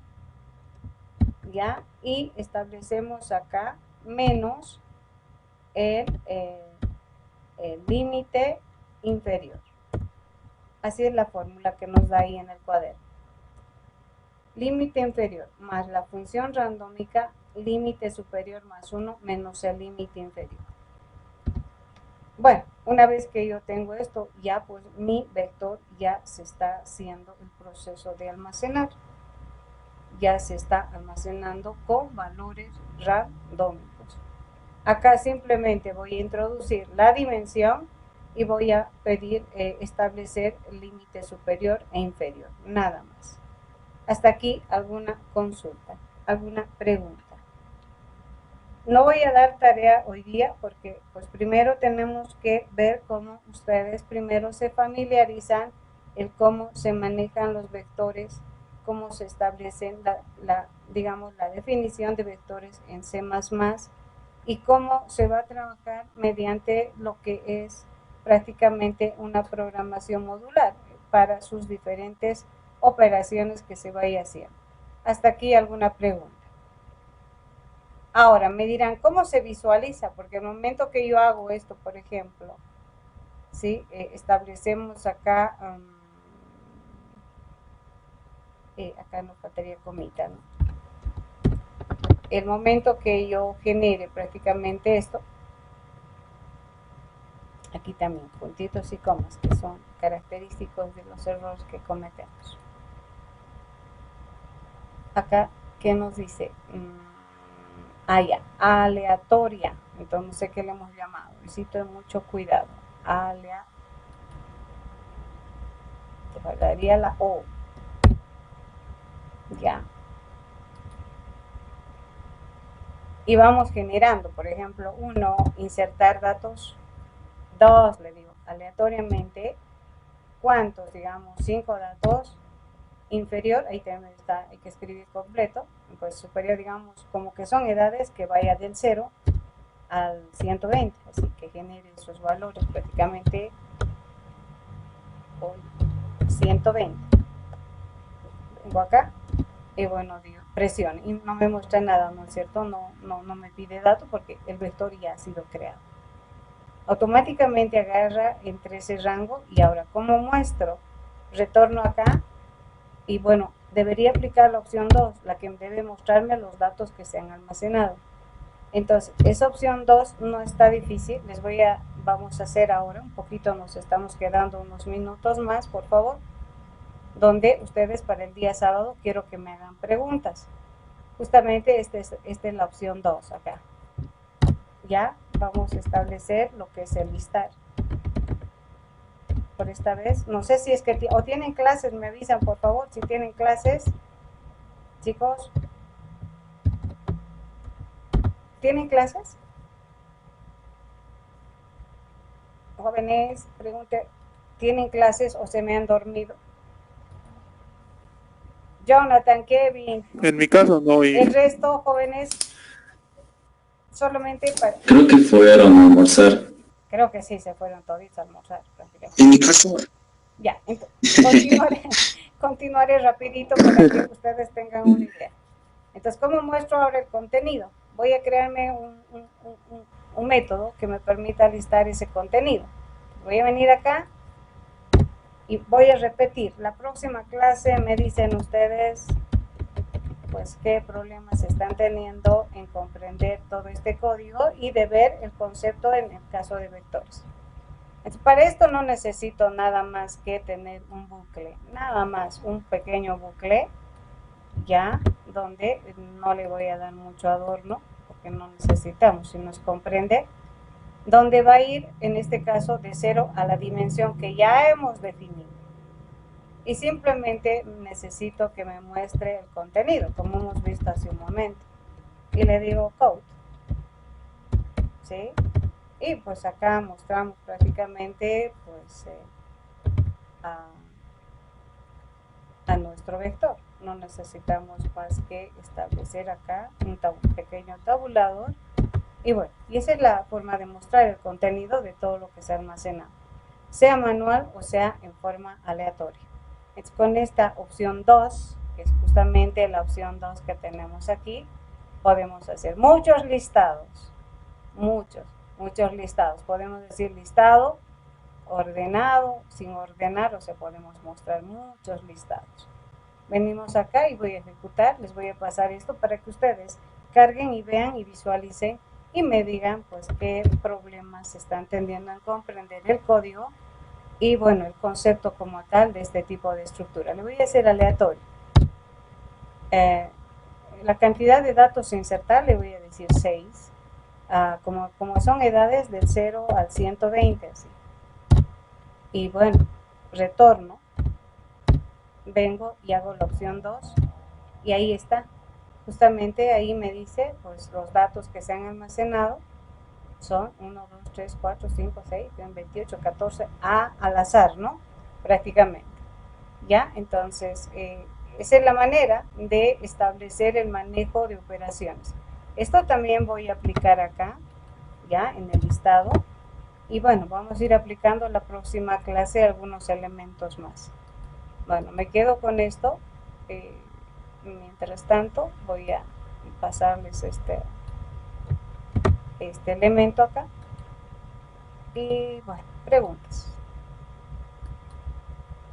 S1: ¿ya? Y establecemos acá menos el límite inferior. Así es la fórmula que nos da ahí en el cuaderno. Límite inferior más la función randómica, límite superior más 1 menos el límite inferior. Bueno, una vez que yo tengo esto, ya pues mi vector ya se está haciendo el proceso de almacenar. Ya se está almacenando con valores randómicos. Acá simplemente voy a introducir la dimensión y voy a pedir establecer el límite superior e inferior, nada más. Hasta aquí alguna consulta, alguna pregunta. No voy a dar tarea hoy día porque pues primero tenemos que ver cómo ustedes primero se familiarizan el cómo se manejan los vectores, cómo se establecen digamos, la definición de vectores en C++ y cómo se va a trabajar mediante lo que es prácticamente una programación modular para sus diferentes operaciones que se vaya haciendo. Hasta aquí alguna pregunta. Ahora me dirán, ¿cómo se visualiza? Porque el momento que yo hago esto, por ejemplo, ¿sí? Establecemos acá, acá nos faltaría comita, ¿no? El momento que yo genere prácticamente esto, aquí también puntitos y comas, que son característicos de los errores que cometemos. Acá, ¿qué nos dice? Ya, aleatoria. Entonces no sé qué le hemos llamado. Necesito mucho cuidado. Te faltaría la O. Ya. Y vamos generando, por ejemplo, 1, insertar datos. 2, le digo, aleatoriamente. ¿Cuántos? Digamos, 5 datos. Inferior, ahí también está, hay que escribir completo. Pues superior, digamos, como que son edades que vaya del 0 al 120, así que genere esos valores prácticamente 120. Vengo acá y bueno, digo, presione y no me muestra nada, ¿no es cierto? No me pide datos porque el vector ya ha sido creado. Automáticamente agarra entre ese rango y ahora, ¿cómo muestro? Retorno acá y bueno, debería aplicar la opción 2, la que debe mostrarme los datos que se han almacenado. Entonces, esa opción 2 no está difícil, vamos a hacer ahora, un poquito nos estamos quedando unos minutos más, por favor, donde ustedes para el día sábado quiero que me hagan preguntas. Justamente esta es la opción 2 acá. Ya vamos a establecer lo que es el listar. Por esta vez, no sé si es que o tienen clases, me avisan por favor, si tienen clases, chicos. ¿Tienen clases? Jóvenes, pregunte, ¿tienen clases o se me han dormido? Jonathan, Kevin.
S5: En mi caso no.
S1: El resto, jóvenes, solamente para...
S4: Creo que fueron a almorzar.
S1: Creo que sí, se fueron toditos a almorzar prácticamente.
S2: En mi caso,
S1: Ya, entonces continuaré rapidito para que ustedes tengan una idea. Entonces, ¿cómo muestro ahora el contenido? Voy a crearme un método que me permita listar ese contenido. Voy a venir acá y voy a repetir. La próxima clase me dicen ustedes, pues, qué problemas están teniendo en comprender todo este código y de ver el concepto en el caso de vectores. Entonces, para esto no necesito nada más que tener un bucle, nada más un pequeño bucle, ya, donde no le voy a dar mucho adorno, porque no necesitamos, sino es comprender, donde va a ir, en este caso, de 0 a la dimensión que ya hemos definido. Y simplemente necesito que me muestre el contenido, como hemos visto hace un momento. Y le digo code, ¿sí? Y pues acá mostramos prácticamente, pues, a nuestro vector. No necesitamos más que establecer acá un pequeño tabulador. Y bueno, y esa es la forma de mostrar el contenido de todo lo que se almacena, sea manual o sea en forma aleatoria. Entonces, con esta opción 2 que es justamente la opción 2 que tenemos aquí, podemos hacer muchos listados, muchos listados. Podemos decir listado, ordenado, sin ordenar, o sea, podemos mostrar muchos listados. Venimos acá y voy a ejecutar, les voy a pasar esto para que ustedes carguen y vean y visualicen y me digan pues qué problemas están tendiendo a comprender el código y bueno, el concepto como tal de este tipo de estructura. Le voy a hacer aleatorio. La cantidad de datos a insertar le voy a decir 6. Como son edades del 0 al 120, así. Y bueno, retorno, vengo y hago la opción 2 y ahí está. Justamente ahí me dice pues los datos que se han almacenado son 1, 2, 3, 4, 5, 6, 28, 14 al azar, ¿no? Prácticamente. ¿Ya? Entonces, esa es la manera de establecer el manejo de operaciones. Esto también voy a aplicar acá, ya, en el listado. Y bueno, vamos a ir aplicando la próxima clase algunos elementos más. Bueno, me quedo con esto. Mientras tanto, voy a pasarles este elemento acá. Y bueno, preguntas.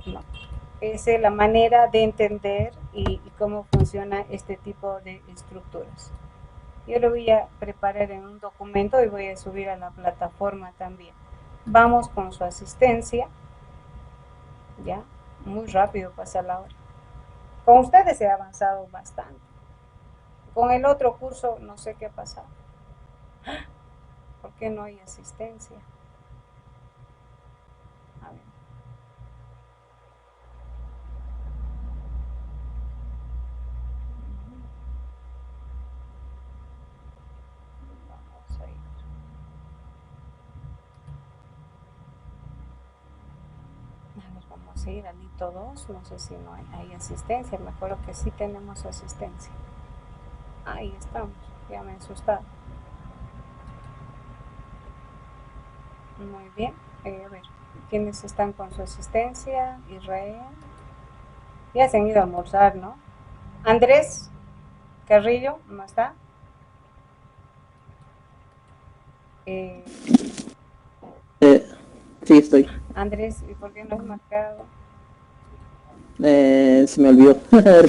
S1: No. Esa es la manera de entender y cómo funciona este tipo de estructuras. Yo lo voy a preparar en un documento y voy a subir a la plataforma también. Vamos con su asistencia. Ya, muy rápido pasa la hora. Con ustedes he avanzado bastante. Con el otro curso no sé qué ha pasado. ¿Por qué no hay asistencia? A ver. Vamos a ir. A ver, vamos a ir al hito 2. No sé si no hay asistencia. Me acuerdo que sí tenemos asistencia. Ahí estamos. Ya me he asustado. Muy bien. A ver, ¿quiénes están con su asistencia? Israel. Ya se han ido a almorzar, ¿no? Andrés Carrillo, ¿no está?
S6: Sí, estoy.
S1: Andrés, ¿y por qué no has marcado?
S6: Se me olvidó.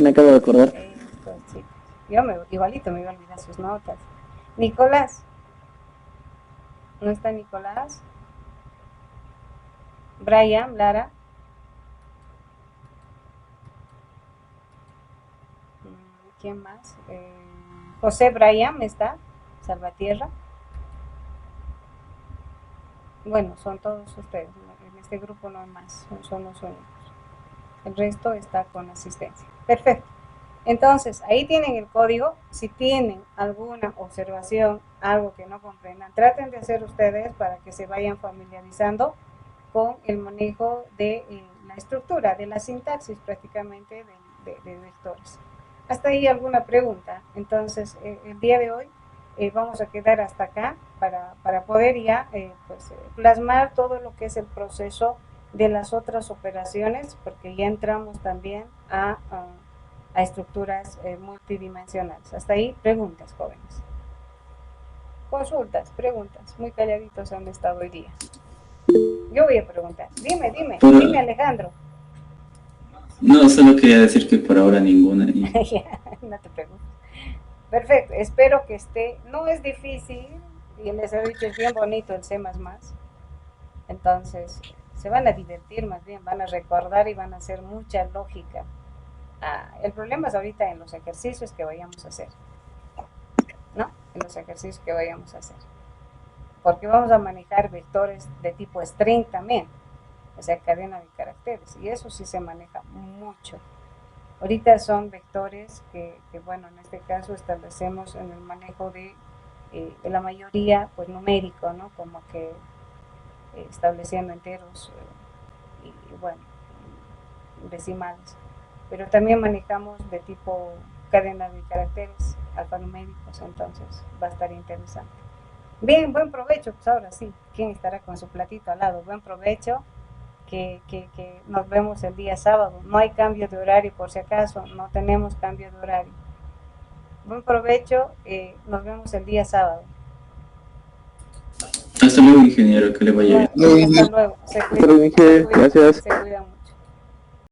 S6: Me acabo de acordar.
S1: Pues, sí. Yo igualito me iba a olvidar sus notas. Nicolás. ¿No está Nicolás? Brian, Lara. ¿Quién más? José Brian, ¿está? Salvatierra. Bueno, son todos ustedes. En este grupo no hay más, son los únicos. El resto está con asistencia. Perfecto. Entonces, ahí tienen el código. Si tienen alguna observación, algo que no comprendan, traten de hacer ustedes para que se vayan familiarizando con el manejo de la estructura, de la sintaxis prácticamente de vectores. ¿Hasta ahí alguna pregunta? Entonces, el día de hoy vamos a quedar hasta acá para poder ya plasmar todo lo que es el proceso de las otras operaciones, porque ya entramos también a estructuras multidimensionales. Hasta ahí, preguntas, jóvenes. Consultas, preguntas. Muy calladitos han estado hoy día. Yo voy a preguntar. Dime, Alejandro.
S4: No, solo quería decir que por ahora ninguna.
S1: No te preocupes. Perfecto, espero que esté. No es difícil, y les he dicho, es bien bonito el C++. Entonces, se van a divertir más bien, van a recordar y van a hacer mucha lógica. El problema es ahorita en los ejercicios que vayamos a hacer, ¿no? En los ejercicios que vayamos a hacer. Porque vamos a manejar vectores de tipo string también, o sea, cadena de caracteres, y eso sí se maneja mucho. Ahorita son vectores que bueno, en este caso establecemos en el manejo de la mayoría, pues numérico, ¿no? Como que estableciendo enteros y bueno, decimales. Pero también manejamos de tipo cadena de caracteres alfanuméricos, entonces va a estar interesante. Bien, buen provecho, pues ahora sí, ¿quién estará con su platito al lado? Buen provecho que nos vemos el día sábado. No hay cambio de horario, por si acaso, no tenemos cambio de horario. Buen provecho, nos vemos el día sábado.
S3: Hasta luego, ingeniero, que le vaya bien.
S1: Hasta luego. Se
S6: Pero dije, gracias.
S1: cuidan mucho.